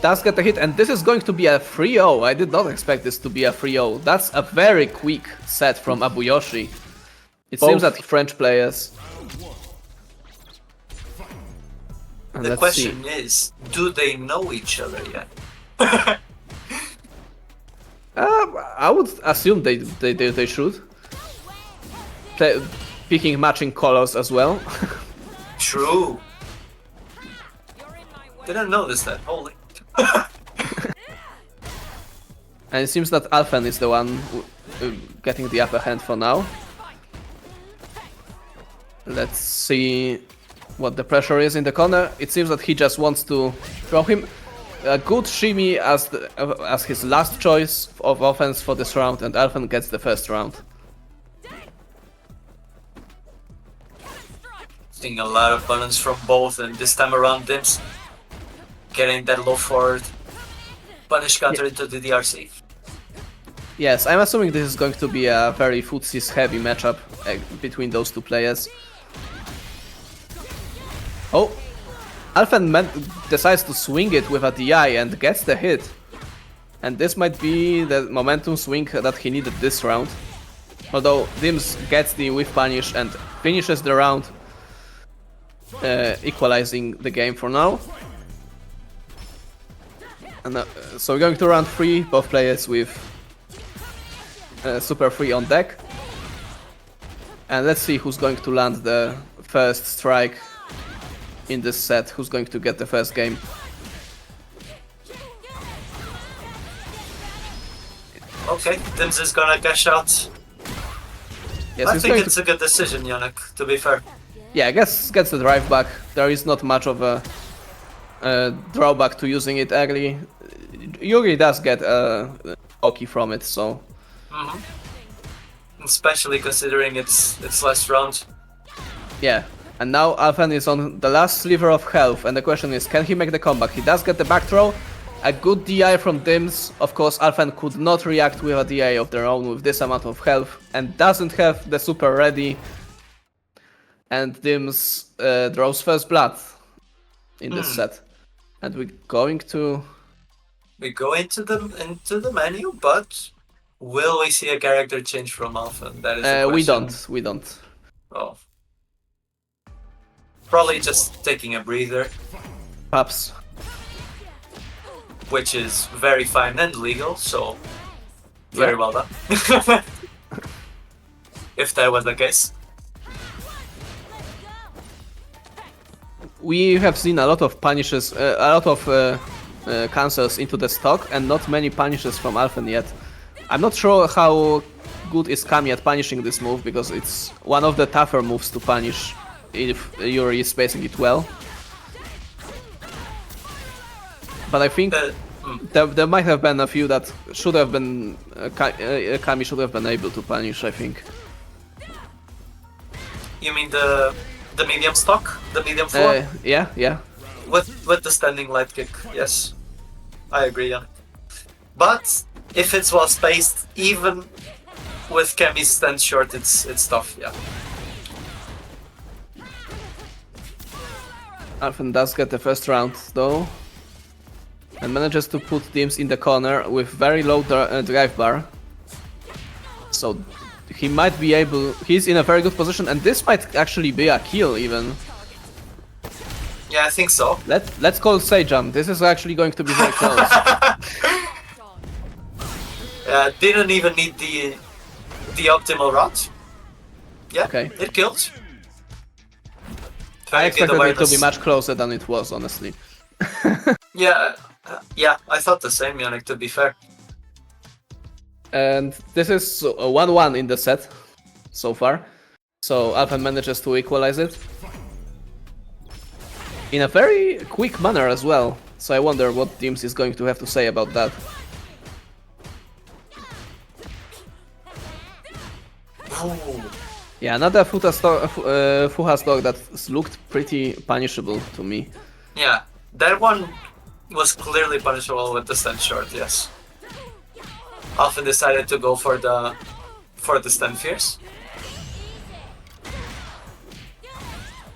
does get a hit, and this is going to be a 3-0. I did not expect this to be a 3-0. That's a very quick set from Abuoshi. It seems that French players... And the question is, do they know each other yet? I would assume they should. Picking matching colors as well. True. Didn't notice that. Holy. And it seems that Alfan is the one getting the upper hand for now. Let's see what the pressure is in the corner. It seems that he just wants to throw him. A good shimmy as his last choice of offense for this round, and Alfan gets the first round. Seeing a lot of balance from both, and this time around Dims getting that low forward punish counter into the DRC. Yes, I'm assuming this is going to be a very footsies heavy matchup between those two players. Oh, Alfan decides to swing it with a DI and gets the hit. And this might be the momentum swing that he needed this round. Although Dims gets the whiff punish and finishes the round, equalizing the game for now. And so we're going to round 3, both players with Super Free on deck. And let's see who's going to land the first strike in this set, who's going to get the first game. Okay, Dims is gonna cash out. Yes, I think it's a good decision, Yanick, to be fair. Yeah, I guess gets the drive back. There is not much of a drawback to using it early. Juri does get a hockey from it, so... Especially considering it's last round. Yeah, and now Alfan is on the last sliver of health, and the question is, can he make the comeback? He does get the back throw, a good DI from Dims. Of course, Alfan could not react with a DI of their own with this amount of health, and doesn't have the super ready. And Dims draws first blood in this set. And we're going to... We go into the menu, but will we see a character change from Alfan? That is the question. We don't. Oh. Probably just taking a breather. Perhaps. Which is very fine and legal, so very well done. If that was the case. We have seen a lot of punishes, a lot of cancels into the stock, and not many punishes from Alfan yet. I'm not sure how good is Cammy at punishing this move, because it's one of the tougher moves to punish if Juri is spacing it well. But I think there might have been a few that should have been Cammy should have been able to punish, I think. You mean the medium stock? The medium floor? Yeah. With the standing light kick, yes. I agree, yeah. But if it's well spaced, even with Cammy's stand short, it's tough, yeah. Alfan does get the first round though, and manages to put Dims in the corner with very low drive bar. So he might be able... He's in a very good position, and this might actually be a kill even. Yeah, I think so. Let's call Sejam. This is actually going to be very close. Didn't even need the optimal route. Yeah, okay. It killed. I expected it to be much closer than it was, honestly. Yeah, I thought the same, Yanick, to be fair. And this is 1-1 in the set so far. So Alfan manages to equalize it in a very quick manner as well. So I wonder what Dims is going to have to say about that. Ooh. Yeah, another Fuha stock that looked pretty punishable to me. Yeah, that one was clearly punishable with the stand short, yes. Alfan decided to go for the stand fierce.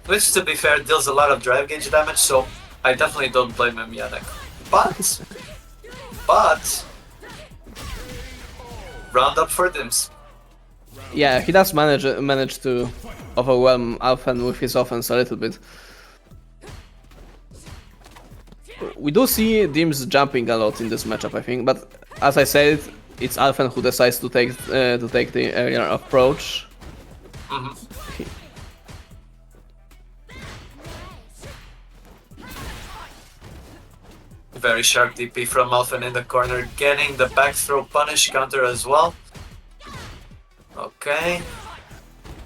Which, to be fair, deals a lot of drive gauge damage, so I definitely don't blame him, Yanick. But round up for Dims. Yeah, he does manage to overwhelm Alfan with his offense a little bit. We do see Dims jumping a lot in this matchup, I think, but as I said, it's Alfan who decides to take the earlier approach. Very sharp DP from Alfan in the corner, getting the back throw punish counter as well. Okay.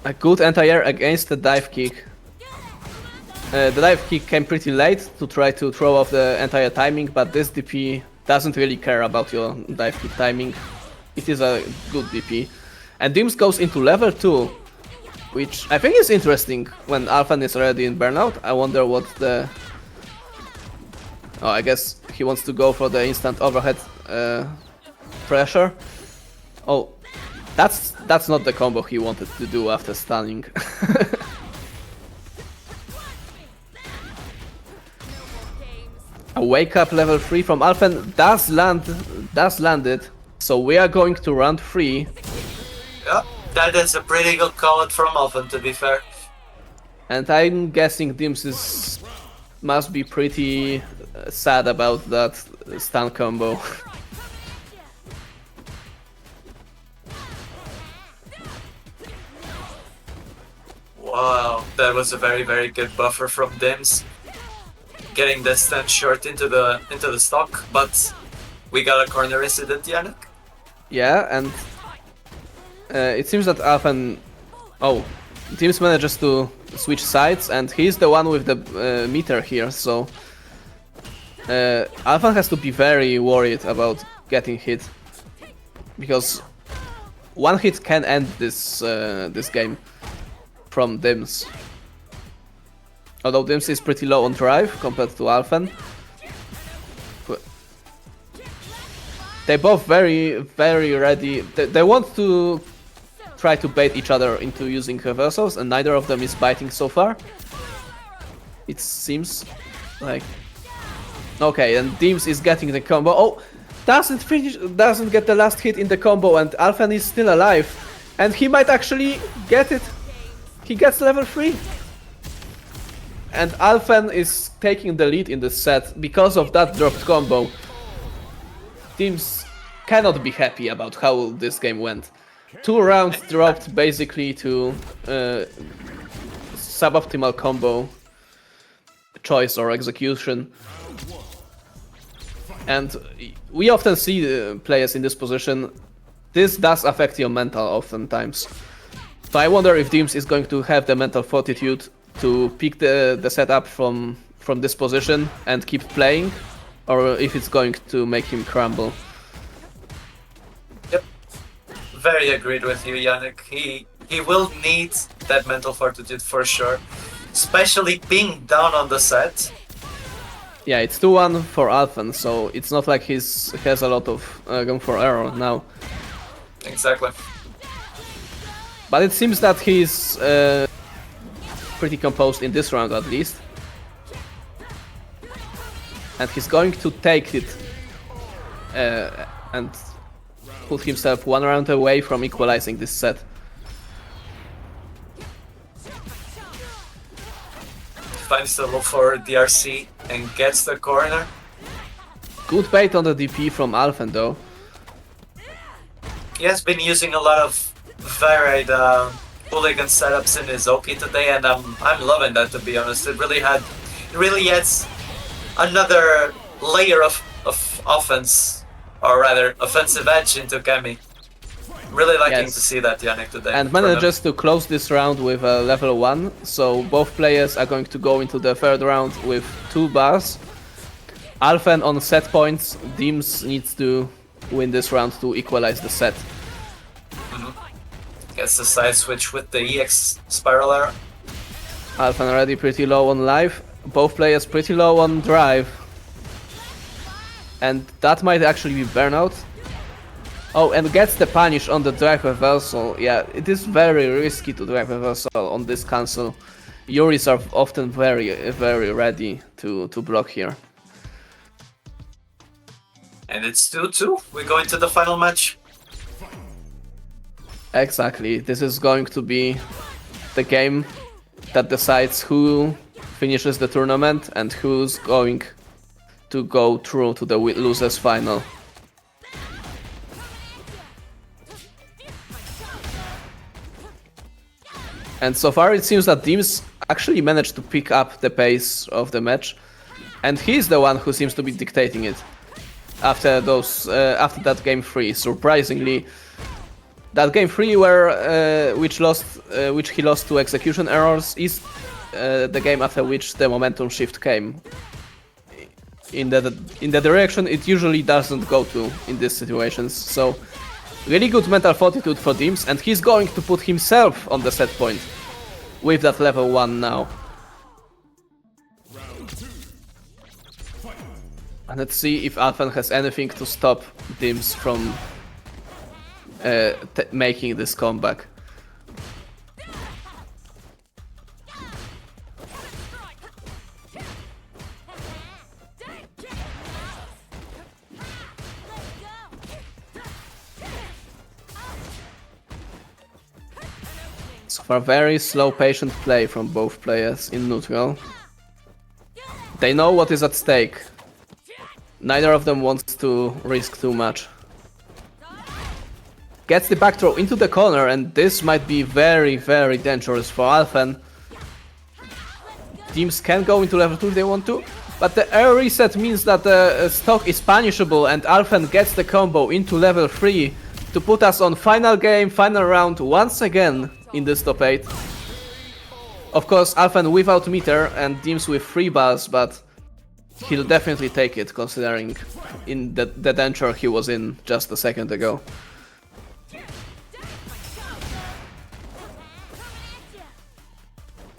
A good anti-air against the dive kick. The dive kick came pretty late to try to throw off the anti-air timing, but this DP doesn't really care about your dive kick timing. It is a good DP. And Dims goes into level 2, which I think is interesting when Alfan is already in burnout. I wonder what the... Oh, I guess he wants to go for the instant overhead pressure. Oh, that's not the combo he wanted to do after stunning. A wake up level 3 from Alfan does land it. So we are going to round 3. Yeah, that is a pretty good call out from Alfan, to be fair. And I'm guessing Dims must be pretty sad about that stun combo. Wow, that was a very, very good buffer from Dims. Getting the stun short into the stock, but we got a corner incident, Yanick. Yeah, and it seems that Alfan... Oh, Dims manages to switch sides, and he's the one with the meter here, so... Alfan has to be very worried about getting hit, because one hit can end this game from Dims. Although Dims is pretty low on drive compared to Alfan. They're both very, very ready. They want to try to bait each other into using reversals, and neither of them is biting so far. It seems like... Okay, and Dims is getting the combo. Oh, doesn't get the last hit in the combo, and Alfan is still alive. And he might actually get it. He gets level 3. And Alfan is taking the lead in this set because of that dropped combo. Dims cannot be happy about how this game went. 2 rounds dropped basically to suboptimal combo choice or execution. And we often see players in this position. This does affect your mental oftentimes. So I wonder if Dims is going to have the mental fortitude to pick the setup from this position and keep playing, or if it's going to make him crumble. Yep, very agreed with you, Yanick. He will need that mental fortitude for sure, especially being down on the set. Yeah, it's 2-1 for Alfan, so it's not like he has a lot of room for error now. Exactly. But it seems that he's pretty composed in this round at least. And he's going to take it and put himself 1 round away from equalizing this set. Finds the low for DRC and gets the corner. Good bait on the DP from Alfan though. He has been using a lot of varied hooligan setups in his Oki today, and I'm loving that, to be honest. It really adds another layer of offense, or rather offensive edge into Cammy. Really liking to see that, Yanick, today. And manages to close this round with a level 1, so both players are going to go into the third round with 2 bars. Alfan on set points. Dims needs to win this round to equalize the set. Gets the side switch with the EX spiral arrow. Alfan already pretty low on life, both players pretty low on drive. And that might actually be burnout. Oh, and gets the punish on the drive reversal. Yeah, it is very risky to drive reversal on this cancel. Juris are often very, very ready to block here. And it's 2-2. We go into the final match. Exactly. This is going to be the game that decides who finishes the tournament and who's going to go through to the losers final. And so far it seems that Dims actually managed to pick up the pace of the match, and he's the one who seems to be dictating it after that game 3. Surprisingly, that game 3 which he lost to execution errors is the game after which the momentum shift came in the direction it usually doesn't go to in these situations. So really good mental fortitude for Dims, and he's going to put himself on the set point with that level 1 now. And let's see if Alfan has anything to stop Dims from making this comeback. So far, very slow, patient play from both players in neutral. They know what is at stake. Neither of them wants to risk too much. Gets the back throw into the corner, and this might be very, very dangerous for Alfan. Teams can go into level 2 if they want to, but the air reset means that the stock is punishable, and Alfan gets the combo into level 3 to put us on final game, final round once again in this top 8. Of course, Alfan without meter and Dims with 3 bars, but he'll definitely take it, considering in the danger he was in just a second ago.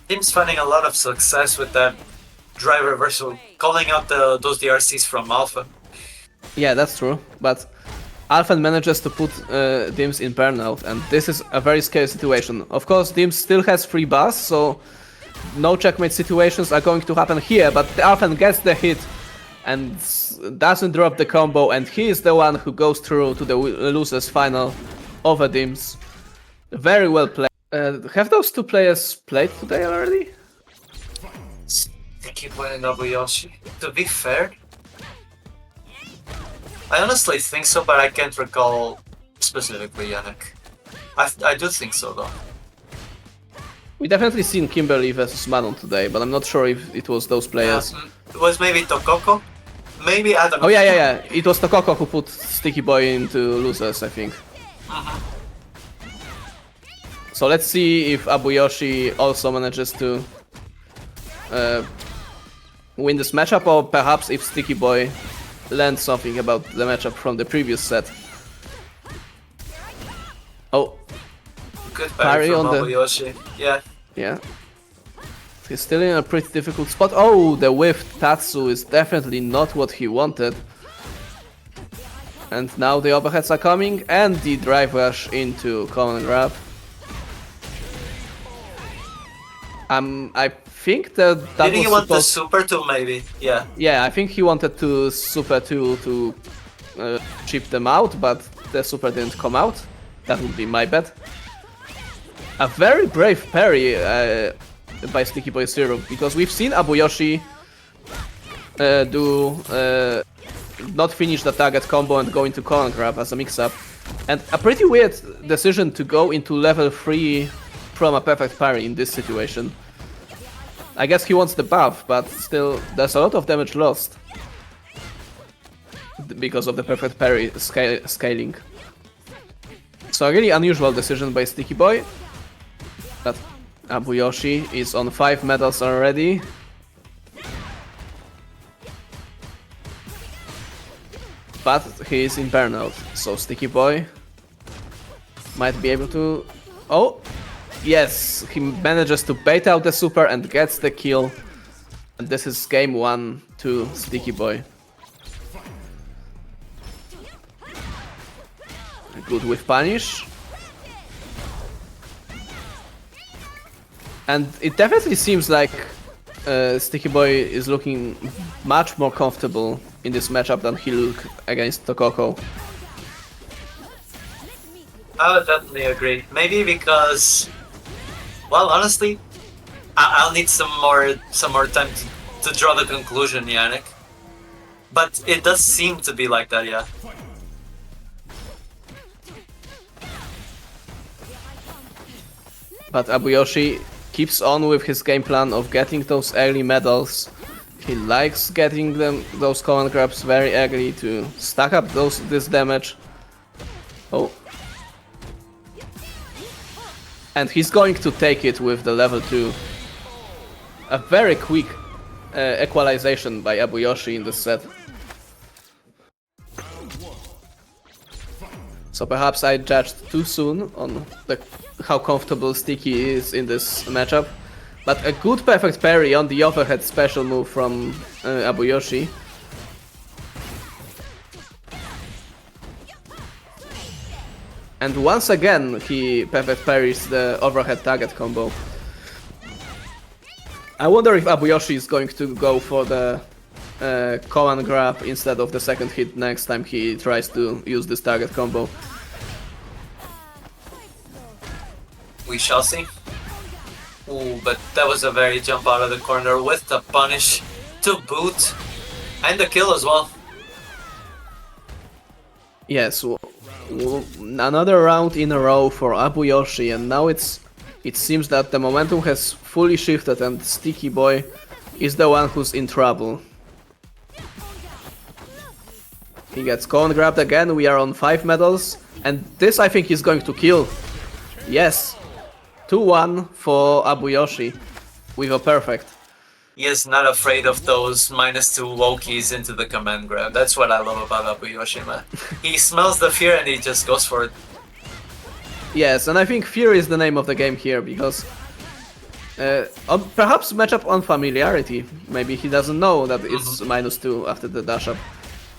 Team's finding a lot of success with that drive reversal, calling out those DRCs from Alpha. Yeah, that's true, but Alfan manages to put Dims in burnout, and this is a very scary situation. Of course, Dims still has 3 bars, so no checkmate situations are going to happen here, but Alfan gets the hit and doesn't drop the combo, and he is the one who goes through to the losers final over Dims. Very well played. Have those 2 players played today already? They keep winning Abuoshi. To be fair, I honestly think so, but I can't recall specifically Yanick. I do think so though. We definitely seen Kimberly versus Manon today, but I'm not sure if it was those players. It was maybe Toko? Maybe, I don't know. Oh yeah. It was Toko who put Sticky Boy into losers, I think. So let's see if Abuoshi also manages to win this matchup, or perhaps if Sticky Boy learned something about the matchup from the previous set. Oh. Good parry from Abuoshi. Yeah. He's still in a pretty difficult spot. Oh, the whiffed Tatsu is definitely not what he wanted. And now the overheads are coming, and the drive rush into common grab. I think that Did he was want the super 2 maybe? Yeah. Yeah, I think he wanted to super 2 to chip them out, but the super didn't come out. That would be my bet. A very brave parry by Sticky Boy Zero, because we've seen Abuoshi not finish the target combo and go into corner grab as a mix-up. And a pretty weird decision to go into level 3 from a perfect parry in this situation. I guess he wants the buff, but still there's a lot of damage lost because of the perfect parry scaling. So a really unusual decision by Sticky Boy. But Abuoshi is on 5 medals already. But he is in burnout, so Sticky Boy might be able to... Oh! Yes, he manages to bait out the super and gets the kill. And this is game 1 to Sticky Boy. Good with punish. And it definitely seems like Sticky Boy is looking much more comfortable in this matchup than he looked against Toko. I would definitely agree. Maybe because, well, honestly, I'll need some more time to draw the conclusion, Yanick. But it does seem to be like that, yeah. But Abuoshi keeps on with his game plan of getting those early medals. He likes getting those command grabs very early to stack up this damage. Oh. And he's going to take it with the level 2. A very quick equalization by Abuoshi in this set. So perhaps I judged too soon on how comfortable Sticky is in this matchup. But a good perfect parry on the overhead special move from Abuoshi. And once again he perfect parries the overhead target combo. I wonder if Abuoshi is going to go for the command grab instead of the second hit next time he tries to use this target combo. We shall see. Ooh, but that was a very jump out of the corner with the punish to boot and the kill as well. Yes, another round in a row for Abuoshi, and now it seems that the momentum has fully shifted and Sticky Boy is the one who's in trouble. He gets command grabbed again, we are on 5 medals, and this I think is going to kill. Yes, 2-1 for Abuoshi with a perfect. He is not afraid of those -2 Wokies into the command grab. That's what I love about Abuoshi, man. He smells the fear and he just goes for it. Yes, and I think fear is the name of the game here, because perhaps matchup on familiarity. Maybe he doesn't know that it's -2 after the dash up.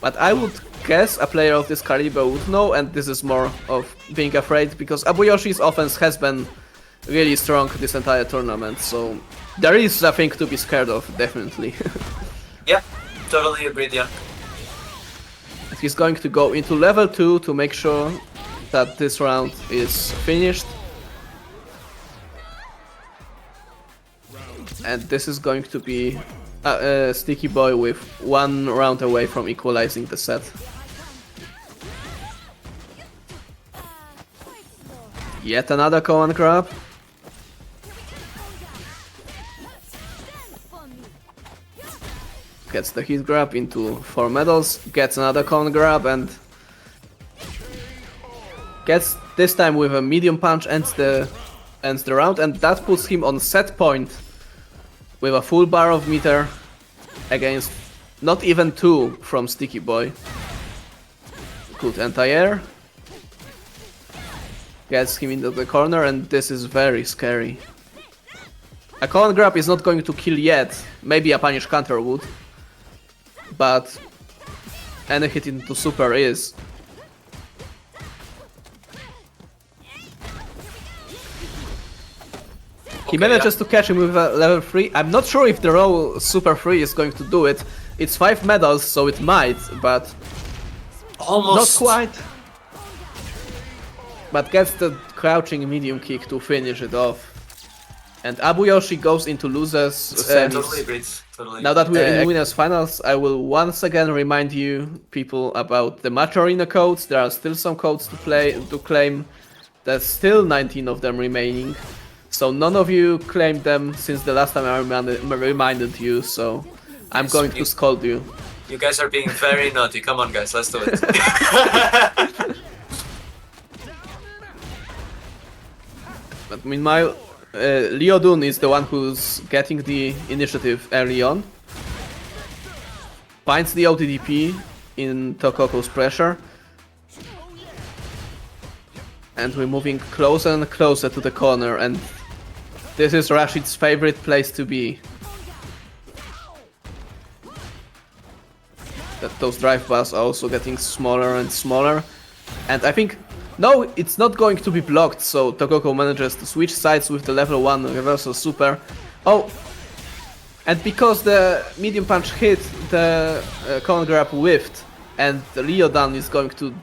But I would guess a player of this caliber would know, and this is more of being afraid, because Abuyoshi's offense has been really strong this entire tournament, so there is a thing to be scared of, definitely. Yeah, totally agreed, yeah. He's going to go into level 2 to make sure that this round is finished. And this is going to be Sticky Boy with 1 round away from equalizing the set. Yet another command grab. Gets the hit grab into 4 medals, gets another command grab, and gets this time with a medium punch, ends the round, and that puts him on set point with a full bar of meter against not even 2 from Sticky Boy. Good anti-air. Gets him into the corner, and this is very scary. A command grab is not going to kill yet, maybe a punish counter would. But any hit into super is. He manages to catch him with a level 3. I'm not sure if the roll super 3 is going to do it. It's 5 medals, so it might, but almost not quite. But gets the crouching medium kick to finish it off. And Abuoshi goes into losers semis. Totally agreed. Totally. Now that we're in winners finals, I will once again remind you people about the match arena codes. There are still some codes to claim. There's still 19 of them remaining. So none of you claimed them since the last time I reminded you, so I'm going to scold you. You guys are being very naughty. Come on guys, let's do it. But meanwhile, Leodon is the one who's getting the initiative early on. Finds the OTDP in Tokoko's pressure. And we're moving closer and closer to the corner, and this is Rashid's favorite place to be. Those drive bars are also getting smaller and smaller. And I think, no, it's not going to be blocked, so Toko manages to switch sides with the level 1 reversal super. Oh! And because the medium punch hit, the command grab whiffed, and Leodon is going to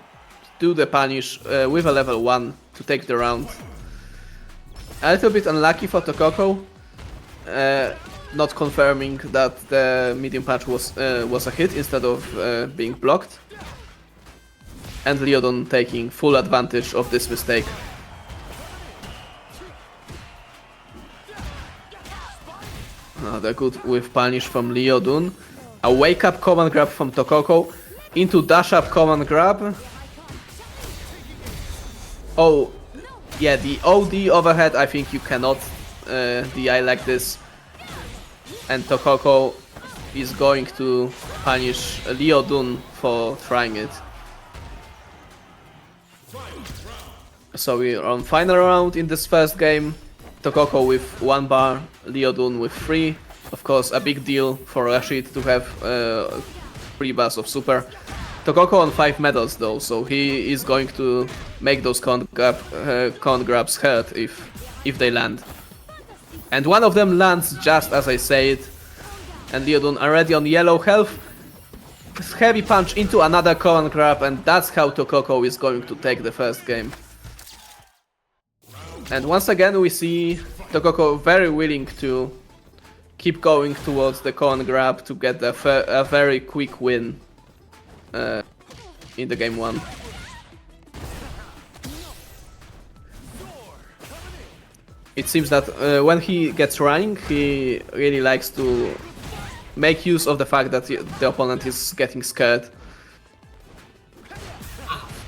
do the punish with a level 1 to take the round. A little bit unlucky for Toko, not confirming that the medium punch was a hit instead of being blocked. And Leodon taking full advantage of this mistake. Another good whiff punish from Leodon. A wake up command grab from Toko into dash up command grab. Oh, yeah, the OD overhead I think you cannot DI like this. And Toko is going to punish Leodon for trying it. So we are on final round in this first game. Toko with 1 bar, Leodon with 3. Of course, a big deal for Rashid to have 3 bars of super. Toko on 5 medals though, so he is going to make those con grabs hurt if they land. And one of them lands just as I say it. And Leodon already on yellow health. Heavy punch into another con grab, and that's how Toko is going to take the first game. And once again we see Toko very willing to keep going towards the con grab to get a very quick win in the game 1. It seems that when he gets running, he really likes to make use of the fact that the opponent is getting scared.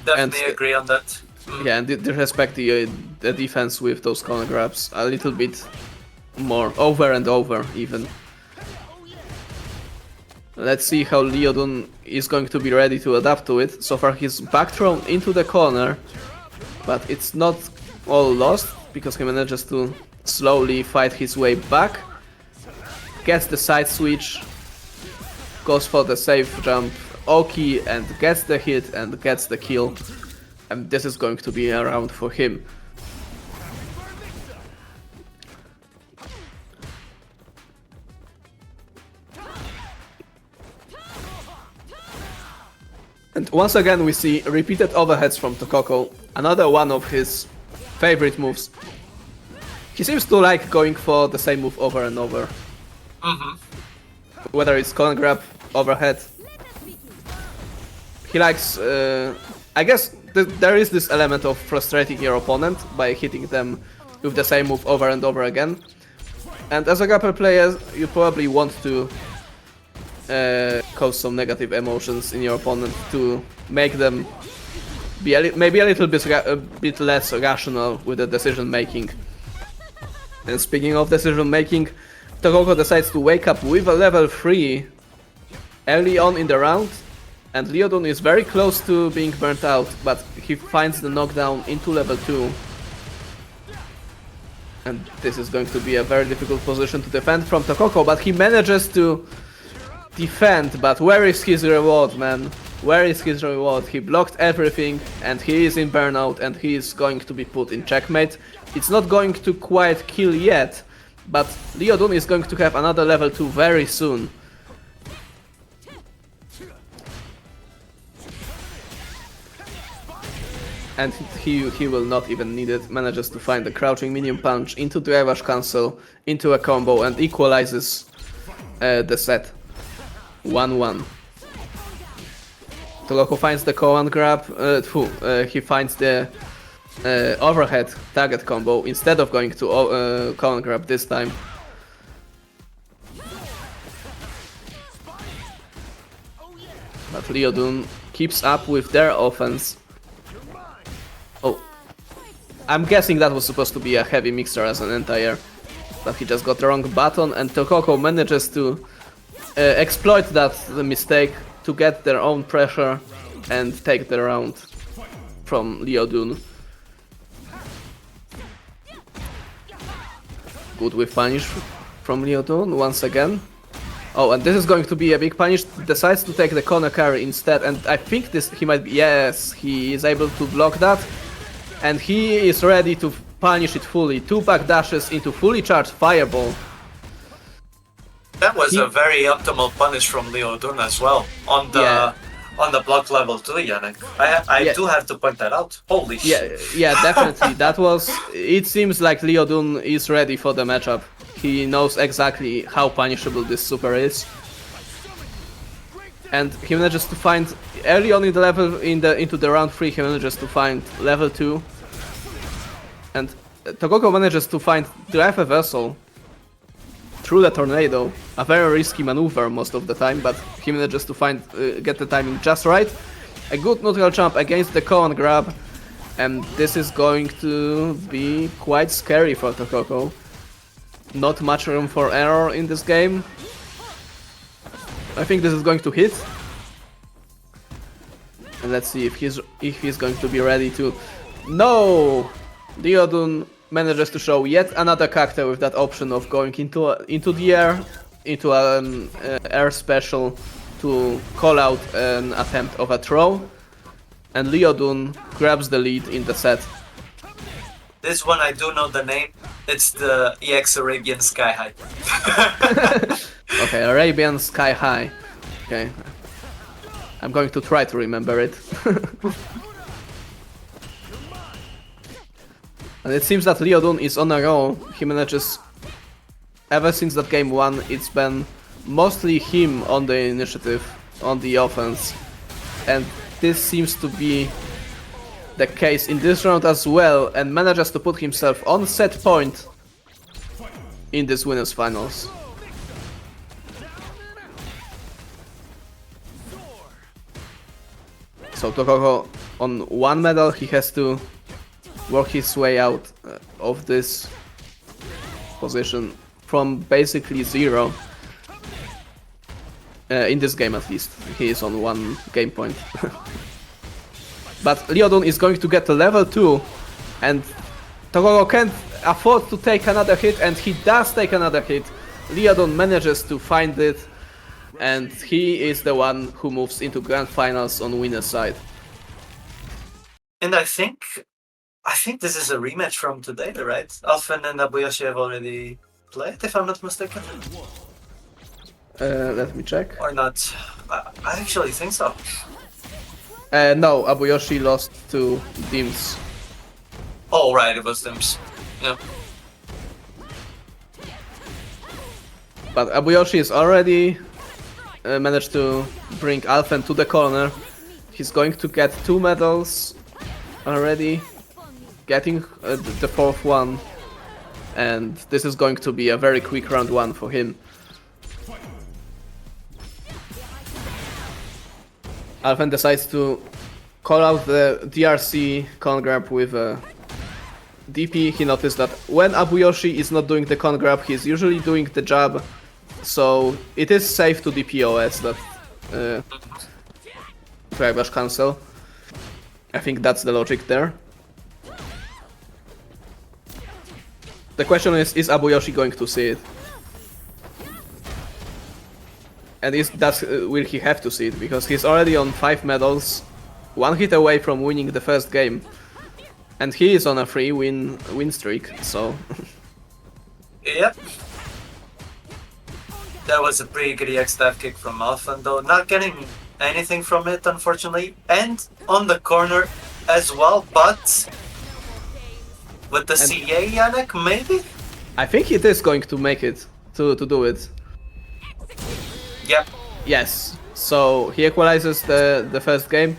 Definitely agree on that. Yeah, and disrespect the defense with those corner grabs a little bit more, over and over even. Let's see how Leodon is going to be ready to adapt to it. So far he's back thrown into the corner, but it's not all lost because he manages to slowly fight his way back. Gets the side switch, goes for the safe jump Oki and gets the hit and gets the kill. And this is going to be a round for him. And once again we see repeated overheads from Toko, another one of his favorite moves. He seems to like going for the same move over and over. Whether it's con grab, overhead. He likes, I guess there is this element of frustrating your opponent by hitting them with the same move over and over again. And as a grapple player, you probably want to cause some negative emotions in your opponent to make them be maybe a little bit less rational with the decision making. And speaking of decision making, Toko decides to wake up with a level 3 early on in the round, and Leodon is very close to being burnt out, but he finds the knockdown into level 2. And this is going to be a very difficult position to defend from Toko, but he manages to defend. But where is his reward, man? Where is his reward? He blocked everything, and he is in burnout, and he is going to be put in checkmate. It's not going to quite kill yet, but Leodon is going to have another level 2 very soon. And he will not even need it, manages to find the crouching minion punch into the Driver's cancel, into a combo, and equalizes the set. 1-1. Toko finds the command grab, he finds the overhead target combo instead of going to command grab this time. But Leodon keeps up with their offense. Oh, I'm guessing that was supposed to be a heavy mixer as an entire, but he just got the wrong button, and Toko manages to exploit that mistake to get their own pressure and take the round from Leodon. Good with punish from Leodon once again. Oh, and this is going to be a big punish. Decides to take the corner carry instead, and I think he might be, yes, he is able to block that. And he is ready to punish it fully. 2 back dashes into fully charged fireball. That was a very optimal punish from Leodon as well on the block level too, Yanick. I do have to point that out. Holy shit. Yeah, definitely. That was. It seems like Leodon is ready for the matchup. He knows exactly how punishable this super is, and he manages to find early on in the level into the round 3. He manages to find level 2, and Toko manages to find drive reversal through the tornado, a very risky maneuver most of the time, but he manages to get the timing just right. A good neutral jump against the Koan grab, and this is going to be quite scary for Toko. Not much room for error in this game. I think this is going to hit. And let's see if he's going to be ready to... No! Leodon manages to show yet another character with that option of going into the air, into an air special to call out an attempt of a throw. And Leodon grabs the lead in the set. This one I do know the name. It's the EX Arabian Sky High. Okay, Arabian Sky High. Okay. I'm going to try to remember it. And it seems that Leodon is on a roll. He manages... Ever since that game 1, it's been mostly him on the initiative, on the offense. And this seems to be the case in this round as well, and manages to put himself on set point in this winners finals. So Toko on 1 medal, he has to work his way out of this position from basically 0. In this game at least, he is on 1 game point. But Leodon is going to get to level 2, and Toko can't afford to take another hit, and he does take another hit. Leodon manages to find it, and he is the one who moves into grand finals on winner's side. And I think this is a rematch from today, right? Alfan and Abuoshi have already played, if I'm not mistaken. Let me check. Or not? I actually think so. No, Abuoshi lost to Dims. Oh, right, it was Dims. Yeah. But Abuoshi is already managed to bring Alfan to the corner. He's going to get 2 medals already, getting the 4th one. And this is going to be a very quick round 1 for him. Alfan decides to call out the DRC con grab with a DP. He noticed that when Abuoshi is not doing the con grab, he's usually doing the jab. So it is safe to DPOS that Climax cancel. I think that's the logic there. The question is Abuoshi going to see it? And will he have to see it? Because he's already on 5 medals, 1 hit away from winning the first game. And he is on a 3 win streak, so... Yep. That was a pretty good EX dive kick from Alfan, though not getting anything from it, unfortunately. And on the corner as well, but... with the CA, Yanick, maybe? I think it is going to make it, to do it. Yep. Yes, so he equalizes the first game.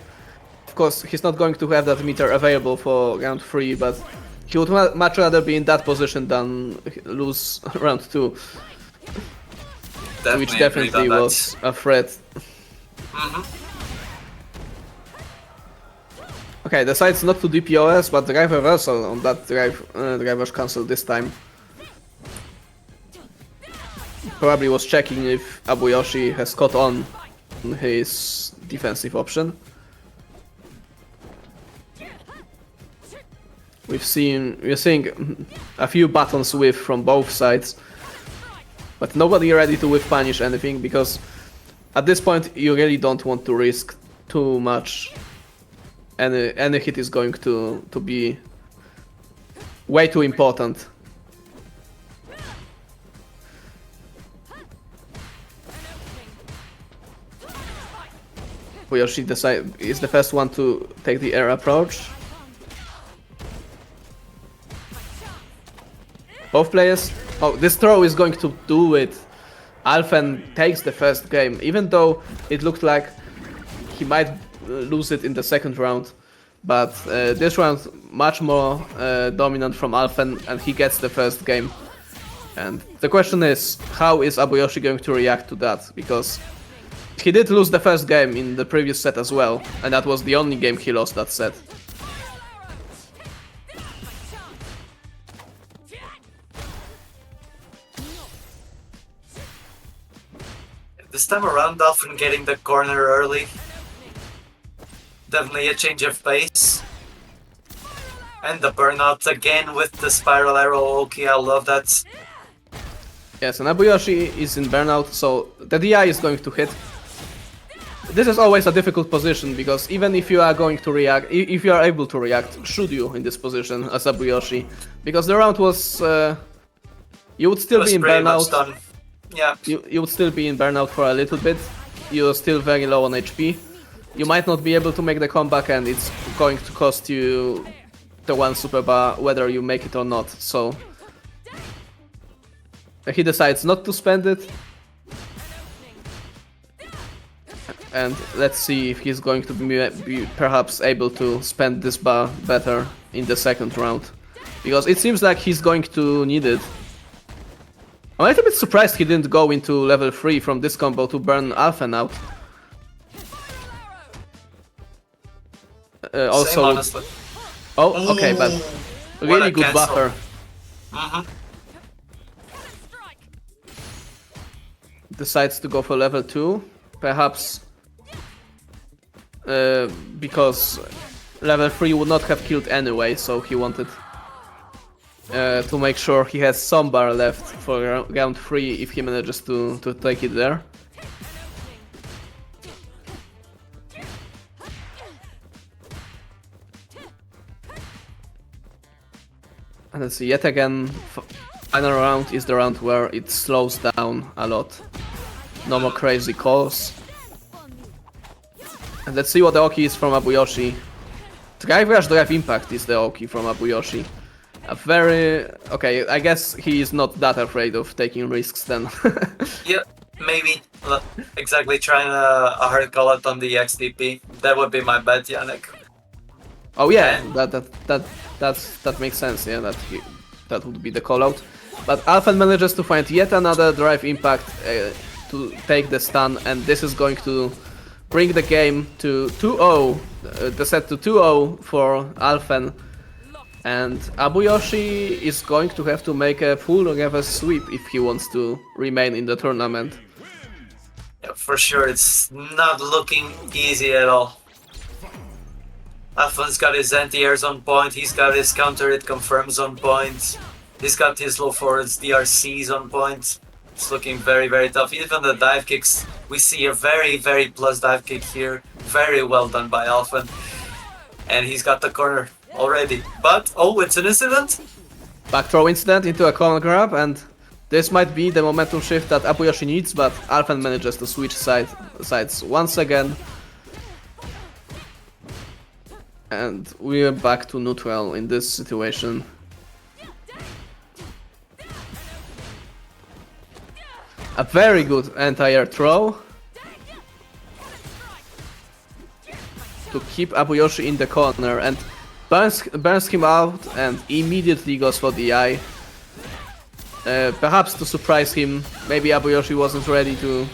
Of course, he's not going to have that meter available for round 3, but he would much rather be in that position than lose round 2. Which definitely was a threat. Okay, decides not to DPOS, but drive reversal on that driver's cancel this time. Probably was checking if Abuoshi has caught on his defensive option. We're seeing a few buttons whiff from both sides, but nobody ready to whiff punish anything, because at this point you really don't want to risk too much. Any hit is going to be way too important. Abuoshi is the first one to take the air approach. Both players... Oh, this throw is going to do it. Alfan takes the first game, even though it looked like he might lose it in the second round. But this round, much more dominant from Alfan, and he gets the first game. And the question is, how is Abuoshi going to react to that? Because he did lose the first game in the previous set as well, and that was the only game he lost that set. This time around, Alfan getting the corner early. Definitely a change of pace. And the burnout again with the spiral arrow. Okay, I love that. Yes, and Abuoshi is in burnout, so the DI is going to hit. This is always a difficult position, because even if you are going to react, if you are able to react, should you in this position as Abuoshi? Because the round was... you would still be in burnout. Yeah. You would still be in burnout for a little bit. You're still very low on HP. You might not be able to make the comeback, and it's going to cost you the one super bar whether you make it or not. So he decides not to spend it. And let's see if he's going to be perhaps able to spend this bar better in the second round. Because it seems like he's going to need it. I'm a little bit surprised he didn't go into level 3 from this combo to burn Alfan out. Also... honestly. Oh, okay, but really good cancel. buffer. Decides to go for level 2, perhaps because level 3 would not have killed anyway, so he wanted to make sure he has some bar left for round 3 if he manages to take it there. And let's see, yet again, final round is the round where it slows down a lot. No more crazy calls. And let's see what the Oki is from Abuoshi. Drive Rush, Drive Impact is the Oki from Abuoshi. A very... okay, I guess he is not that afraid of taking risks then. Yeah, maybe. Exactly, trying a hard call out on the XDP. That would be my bet, Yanick. Oh yeah, that makes sense, yeah, that would be the callout. But Alfan manages to find yet another Drive Impact to take the stun, and this is going to bring the game to 2-0, the set to 2-0 for Alfan. And Abuoshi is going to have to make a full reverse sweep if he wants to remain in the tournament. Yeah, for sure, it's not looking easy at all. Alfan's got his anti-airs on point, he's got his counter it confirms on point, he's got his low forwards DRCs on point. It's looking very, very tough. Even the dive kicks, we see a very, very plus dive kick here. Very well done by Alfan. And he's got the corner already. But, oh, it's an incident? Back throw incident into a corner grab, and this might be the momentum shift that Abuoshi needs, but Alfan manages to switch sides once again. And we're back to neutral in this situation. A very good anti-air throw to keep Abuoshi in the corner, and burns him out and immediately goes for the eye. Perhaps to surprise him, maybe Abuoshi wasn't ready to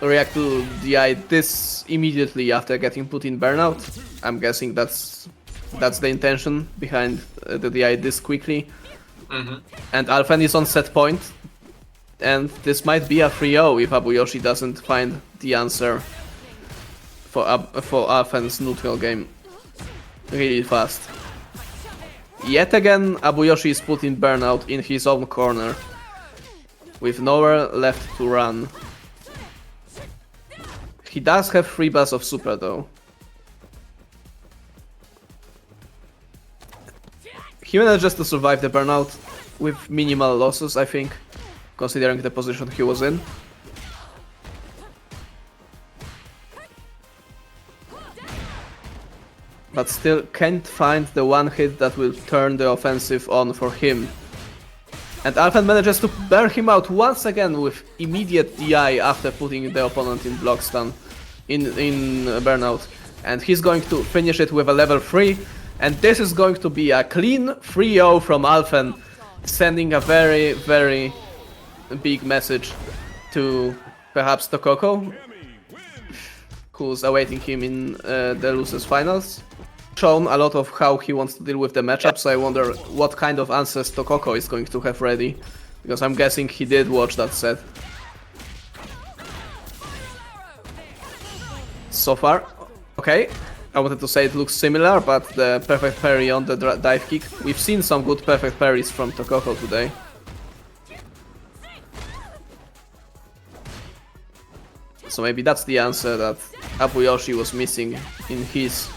react to the eye this immediately after getting put in burnout. I'm guessing that's the intention behind the DI this quickly. And Alfan is on set point, and this might be a 3-0 if Abuoshi doesn't find the answer for Alfan's neutral game really fast. Yet again, Abuoshi is put in burnout in his own corner, with nowhere left to run. He does have 3 bars of super though. He manages to survive the burnout with minimal losses, I think, considering the position he was in. but still can't find the one hit that will turn the offensive on for him. And Alfan manages to bear him out once again with immediate DI after putting the opponent in block stun, in burnout. And he's going to finish it with a level 3. And this is going to be a clean 3-0 from Alfan, sending a very, very big message to perhaps Toko, who's awaiting him in the losers finals. Shown a lot of how he wants to deal with the matchup, so I wonder what kind of answers Toko is going to have ready, because I'm guessing he did watch that set. So far, okay, I wanted to say it looks similar, but the perfect parry on the dive kick, we've seen some good perfect parries from Toko today. So maybe that's the answer that Abuoshi was missing in his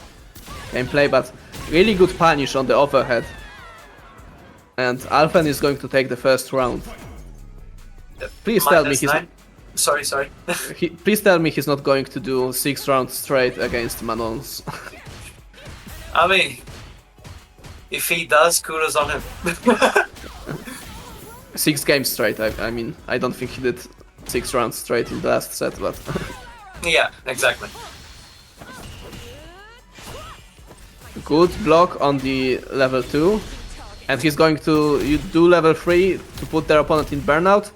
gameplay, but really good punish on the overhead. And Alfan is going to take the first round. Please tell me he's not... Sorry. Please tell me he's not going to do 6 rounds straight against Manons. I mean, if he does, kudos on him. 6 games straight, I mean, I don't think he did 6 rounds straight in the last set, but... Yeah, exactly. Good block on the level 2, and he's going to do level 3 to put their opponent in burnout,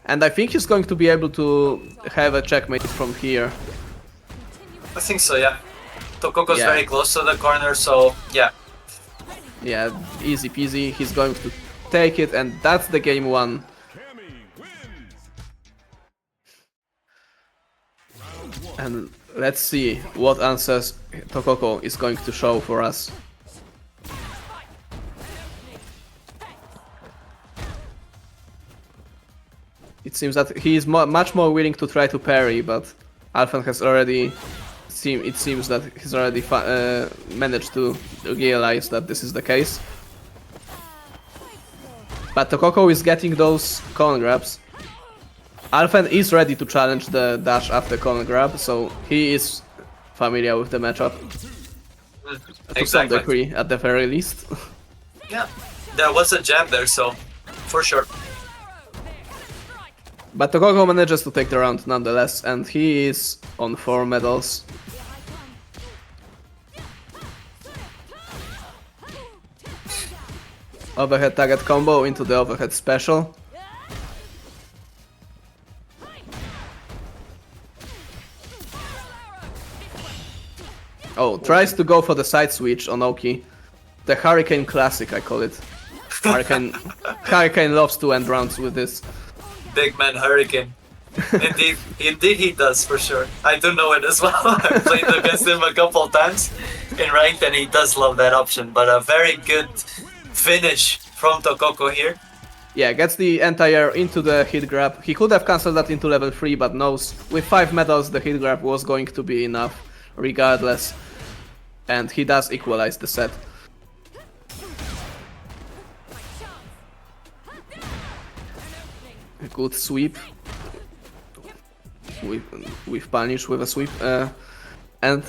and I think he's going to be able to have a checkmate from here. I think so, yeah. Tokoko's very close to the corner, so yeah. Yeah, easy peasy, he's going to take it, and that's the game 1. And let's see what answers Toko is going to show for us. It seems that he is much more willing to try to parry, but Alfan has already... It seems that he's already managed to realize that this is the case. But Toko is getting those corner grabs. Alfan is ready to challenge the dash after corner grab, so he is familiar with the matchup. To some degree, at the very least. Yeah, there was a jab there, so for sure. But Toko manages to take the round nonetheless, and he is on 4 medals. Overhead target combo into the overhead special. Oh, tries to go for the side switch on Oki. The Hurricane Classic, I call it. Hurricane loves to end rounds with this. Big man Hurricane. Indeed he does, for sure. I do know it as well. I've played against him a couple times in ranked, and he does love that option. But a very good finish from Toko here. Yeah, gets the entire into the hit grab. He could have cancelled that into level 3, but knows with 5 medals the hit grab was going to be enough regardless. And he does equalize the set. A good sweep. With punish with a sweep. And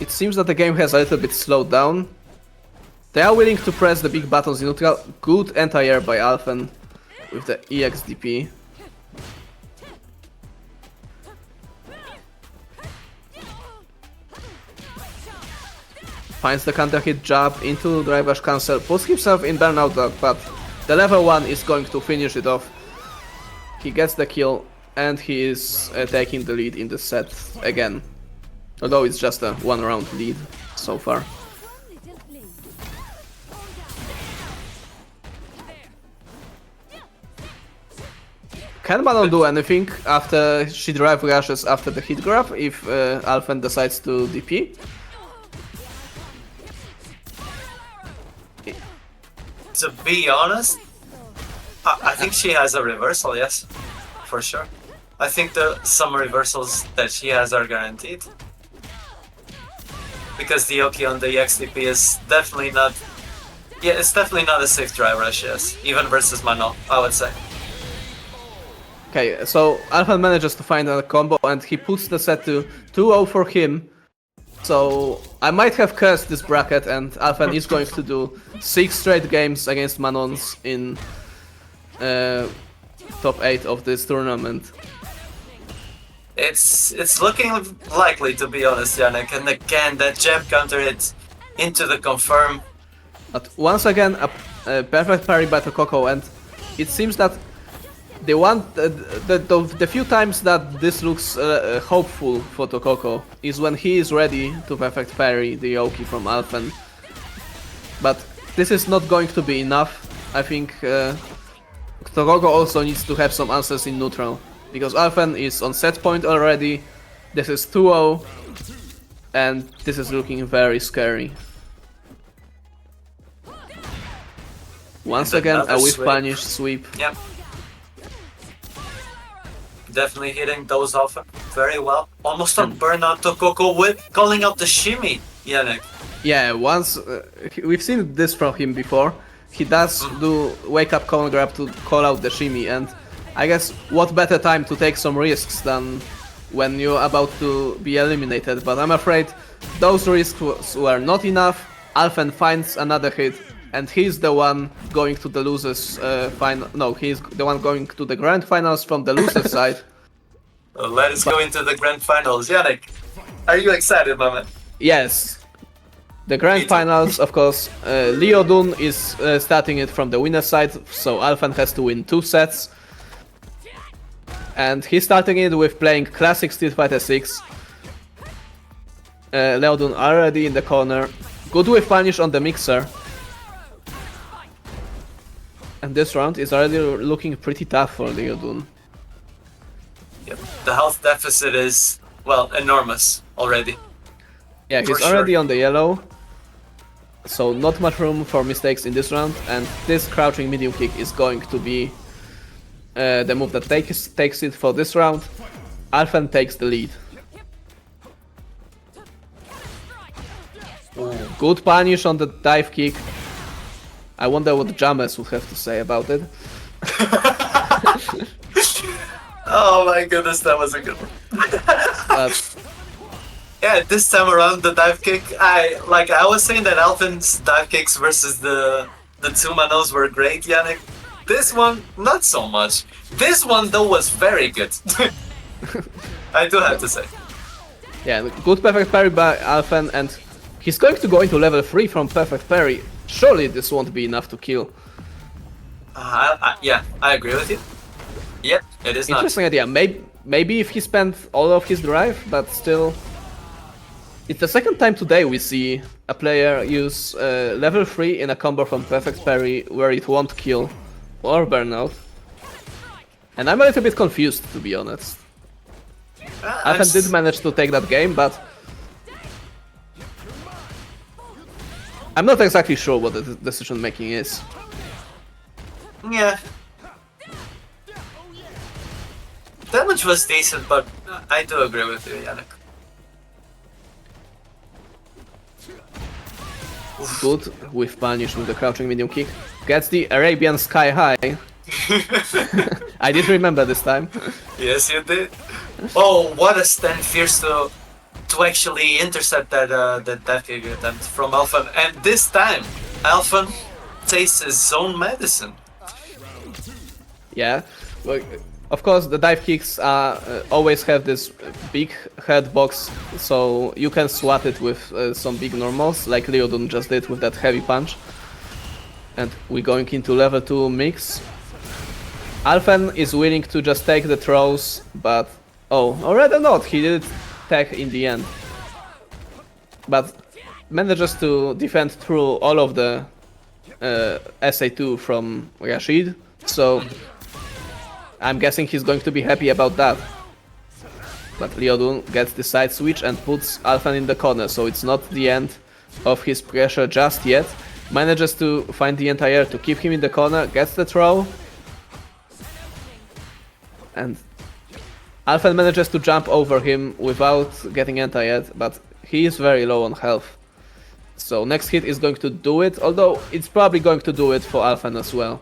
it seems that the game has a little bit slowed down. They are willing to press the big buttons in neutral. Good anti-air by Alfan with the EXDP. Finds the counter hit jab into drive rush cancel, puts himself in burnout dog, but the level 1 is going to finish it off. He gets the kill and he is taking the lead in the set again. Although it's just a 1 round lead so far. Can Manon do anything after she drive rushes after the hit grab if Alfan decides to DP? To be honest, I think she has a reversal, yes, for sure. I think some reversals that she has are guaranteed. Because the Oki on the XTP is definitely not... Yeah, it's definitely not a safe drive rush, yes. Even versus Manon, I would say. Okay, so Alfan manages to find a combo and he puts the set to 2-0 for him. So I might have cursed this bracket, and Alfan is going to do 6 straight games against Manons in top 8 of this tournament. It's looking likely, to be honest, Yanick. And again, that jab counter hit into the confirm. But once again, a perfect parry by Toko, and it seems that the few times that this looks hopeful for Toko is when he is ready to perfect parry the Yoki from Alfan. But this is not going to be enough. I think Toko also needs to have some answers in neutral, because Alfan is on set point already. This is 2-0, and this is looking very scary. Once again, a whiff punish sweep. Yep. Definitely hitting those off very well. Almost on burnout to Toko with calling out the shimmy, Yanick. Yeah, once we've seen this from him before. He does do wake up call grab to call out the shimmy, and I guess what better time to take some risks than when you're about to be eliminated. But I'm afraid those risks were not enough. Alfan finds another hit, and he's the one going to the losers final. No, he's the one going to the grand finals from the loser side. Let us go into the grand finals. Yanick, are you excited, my man? Yes. The grand finals, of course, Leodon is starting it from the winner side, so Alfan has to win 2 sets. And he's starting it with playing classic Street Fighter 6. Leodon already in the corner. Good with punish on the mixer. And this round is already looking pretty tough for Leodon. Yep. The health deficit is, well, enormous already. Yeah, he's already on the yellow. So not much room for mistakes in this round, and this crouching medium kick is going to be the move that takes it for this round. Alfan takes the lead. Good punish on the dive kick. I wonder what James would have to say about it. Oh my goodness, that was a good one. Yeah, this time around the dive kick, I was saying that Alfan's dive kicks versus the 2 Manos were great, Yanick. This one, not so much. This one though was very good. I do have to say. Yeah, good perfect parry by Alfan, and he's going to go into level 3 from perfect parry. Surely this won't be enough to kill. Yeah, I agree with you. Yep, it is not. Interesting idea. Maybe if he spent all of his drive, but still. It's the second time today we see a player use level 3 in a combo from perfect parry where it won't kill or burnout. And I'm a little bit confused, to be honest. Alfan did manage to take that game, but I'm not exactly sure what the decision making is. Yeah. Damage was decent, but I do agree with you, Yanick. Good with punish with the crouching medium kick. Gets the Arabian Sky High. I did remember this time. Yes, you did. Oh, what a stand fierce to actually intercept that dive kick attempt from Alfan. And this time, Alfan tastes his own medicine. Yeah. Well, of course, the dive kicks always have this big head box, so you can swat it with some big normals, like Leodon just did with that heavy punch. And we're going into level 2 mix. Alfan is willing to just take the throws, but or rather not, he did tech in the end. But manages to defend through all of the SA2 from Rashid, so I'm guessing he's going to be happy about that. But Leodon gets the side switch and puts Alfan in the corner, so it's not the end of his pressure just yet. Manages to find the anti-air to keep him in the corner, gets the throw. And Alfan manages to jump over him without getting anti-air, but he is very low on health. So next hit is going to do it, although it's probably going to do it for Alfan as well.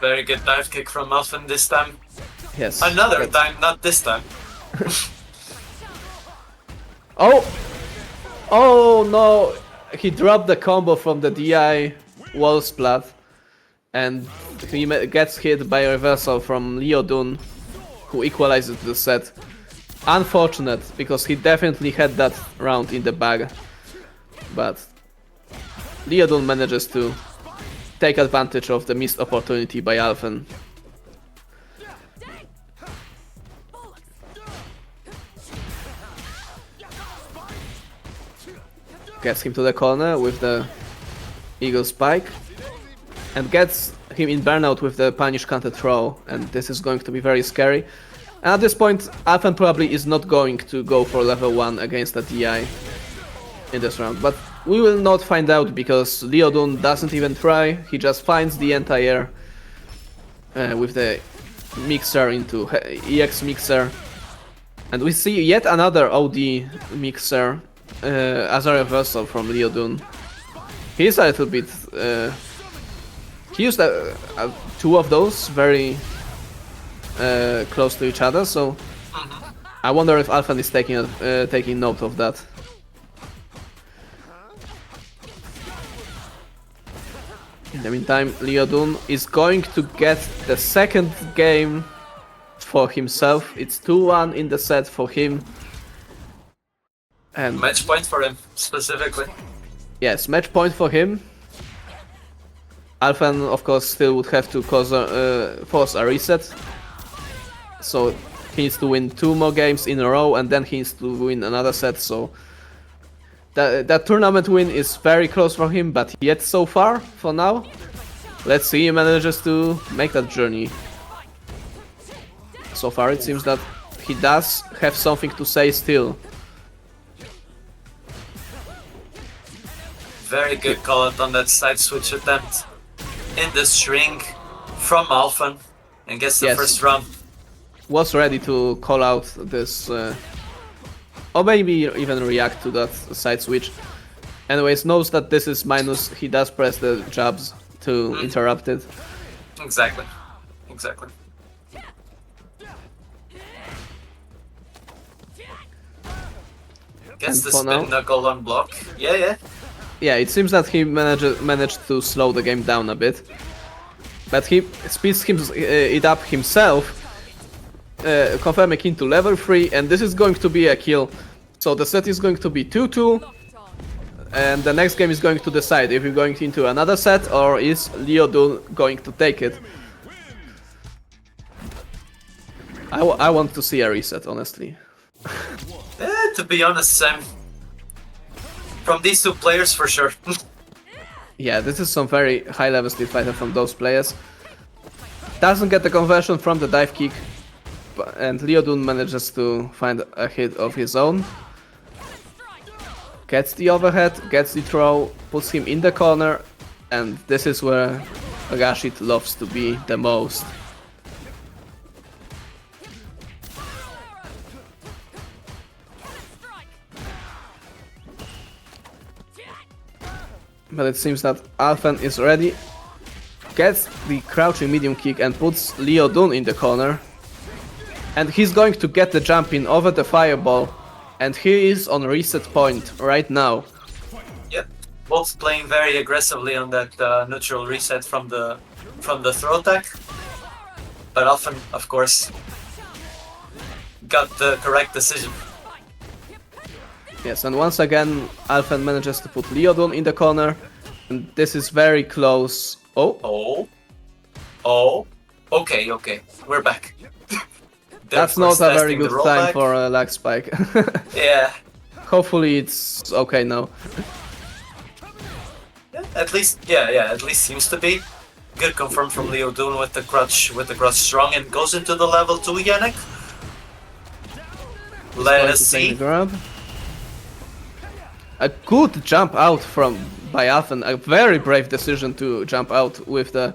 Very good dive kick from Alfan this time. Yes. Another time, not this time. Oh! Oh no! He dropped the combo from the DI wall splat. And he gets hit by a reversal from Leodon, who equalizes the set. Unfortunate, because he definitely had that round in the bag. But Leodon manages to take advantage of the missed opportunity by Alfan. Gets him to the corner with the Eagle Spike. And gets him in burnout with the punish counter throw. And this is going to be very scary. And at this point, Alfan probably is not going to go for level 1 against a DI in this round. But we will not find out because Leodon doesn't even try. He just finds the entire with the mixer into EX mixer. And we see yet another OD mixer as a reversal from Leodon. He's a little bit... he used two of those very close to each other, so I wonder if Alfan is taking note of that. In the meantime, Leodon is going to get the second game for himself. It's 2-1 in the set for him. And match point for him, specifically. Yes, match point for him. Alfan, of course, still would have to force a reset. So he needs to win 2 more games in a row and then he needs to win another set. So that tournament win is very close for him, but yet so far, for now. Let's see if he manages to make that journey. So far it seems that he does have something to say still. Very good call out on that side switch attempt in the string from Alfan and gets the first round. Was ready to call out this, or maybe even react to that side switch. Anyways, knows that this is minus, he does press the jabs to interrupt it. Exactly, exactly. Gets the spin knuckle on block. Yeah. Yeah, it seems that he managed to slow the game down a bit. But he speeds it up himself, confirming into level 3, and this is going to be a kill. So the set is going to be 2-2, and the next game is going to decide if we're going into another set or is Leodon going to take it. I want to see a reset, honestly. To be honest, Sam. From these 2 players, for sure. Yeah, this is some very high-level Street Fighter from those players. Doesn't get the conversion from the dive kick, and Leodon manages to find a hit of his own. Gets the overhead, gets the throw, puts him in the corner, and this is where Rashid loves to be the most. But it seems that Alfan is ready, gets the crouching medium kick and puts Leodon in the corner. And he's going to get the jump in over the fireball, and he is on reset point right now. Yep, both playing very aggressively on that neutral reset from the throw attack. But Alfan, of course, got the correct decision. Yes, and once again, Alfan manages to put Leodon in the corner, and this is very close. Oh, okay, we're back. That's not a very good time for a lag spike. Yeah. Hopefully it's okay now. Yeah, at least seems to be. Good confirm from Leodon with the crutch strong and goes into the level 2 Yanick. Let us see. A good jump out by Alfan, a very brave decision to jump out with the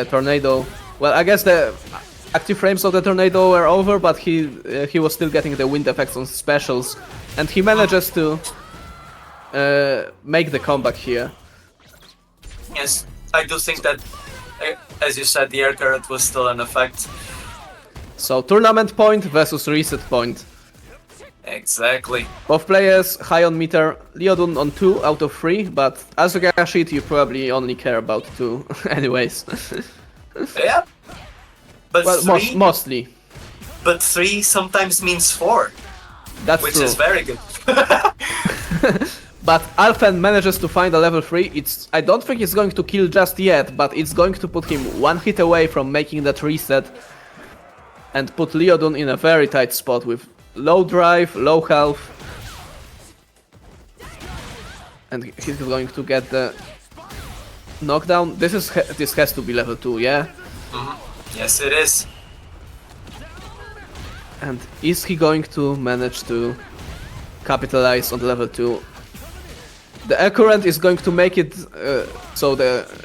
tornado. Well, I guess the active frames of the tornado were over, but he was still getting the wind effects on specials, and he manages to make the comeback here. Yes, I do think that, as you said, the air current was still in effect. So tournament point versus reset point. Exactly. Both players high on meter. Leodon on 2 out of 3, but as a Rashid, you probably only care about 2 anyways. Yeah. But Well, 3, mostly. but 3 sometimes means 4, That's which true. is very good. But Alfan manages to find a level 3. I don't think it's going to kill just yet, but it's going to put him 1 hit away from making that reset and put Leodon in a very tight spot with low drive, low health. And he's going to get the knockdown. This has to be level 2, yeah? Yes, it is. And is he going to manage to capitalize on level 2? The air current is going to make it so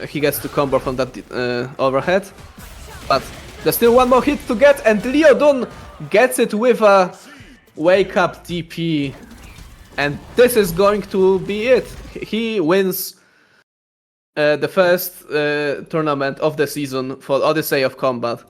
he gets to combo from that overhead. But there's still 1 more hit to get, and Leodon gets it with a wake up DP. And this is going to be it. He wins the first tournament of the season for Odyssey of Combat.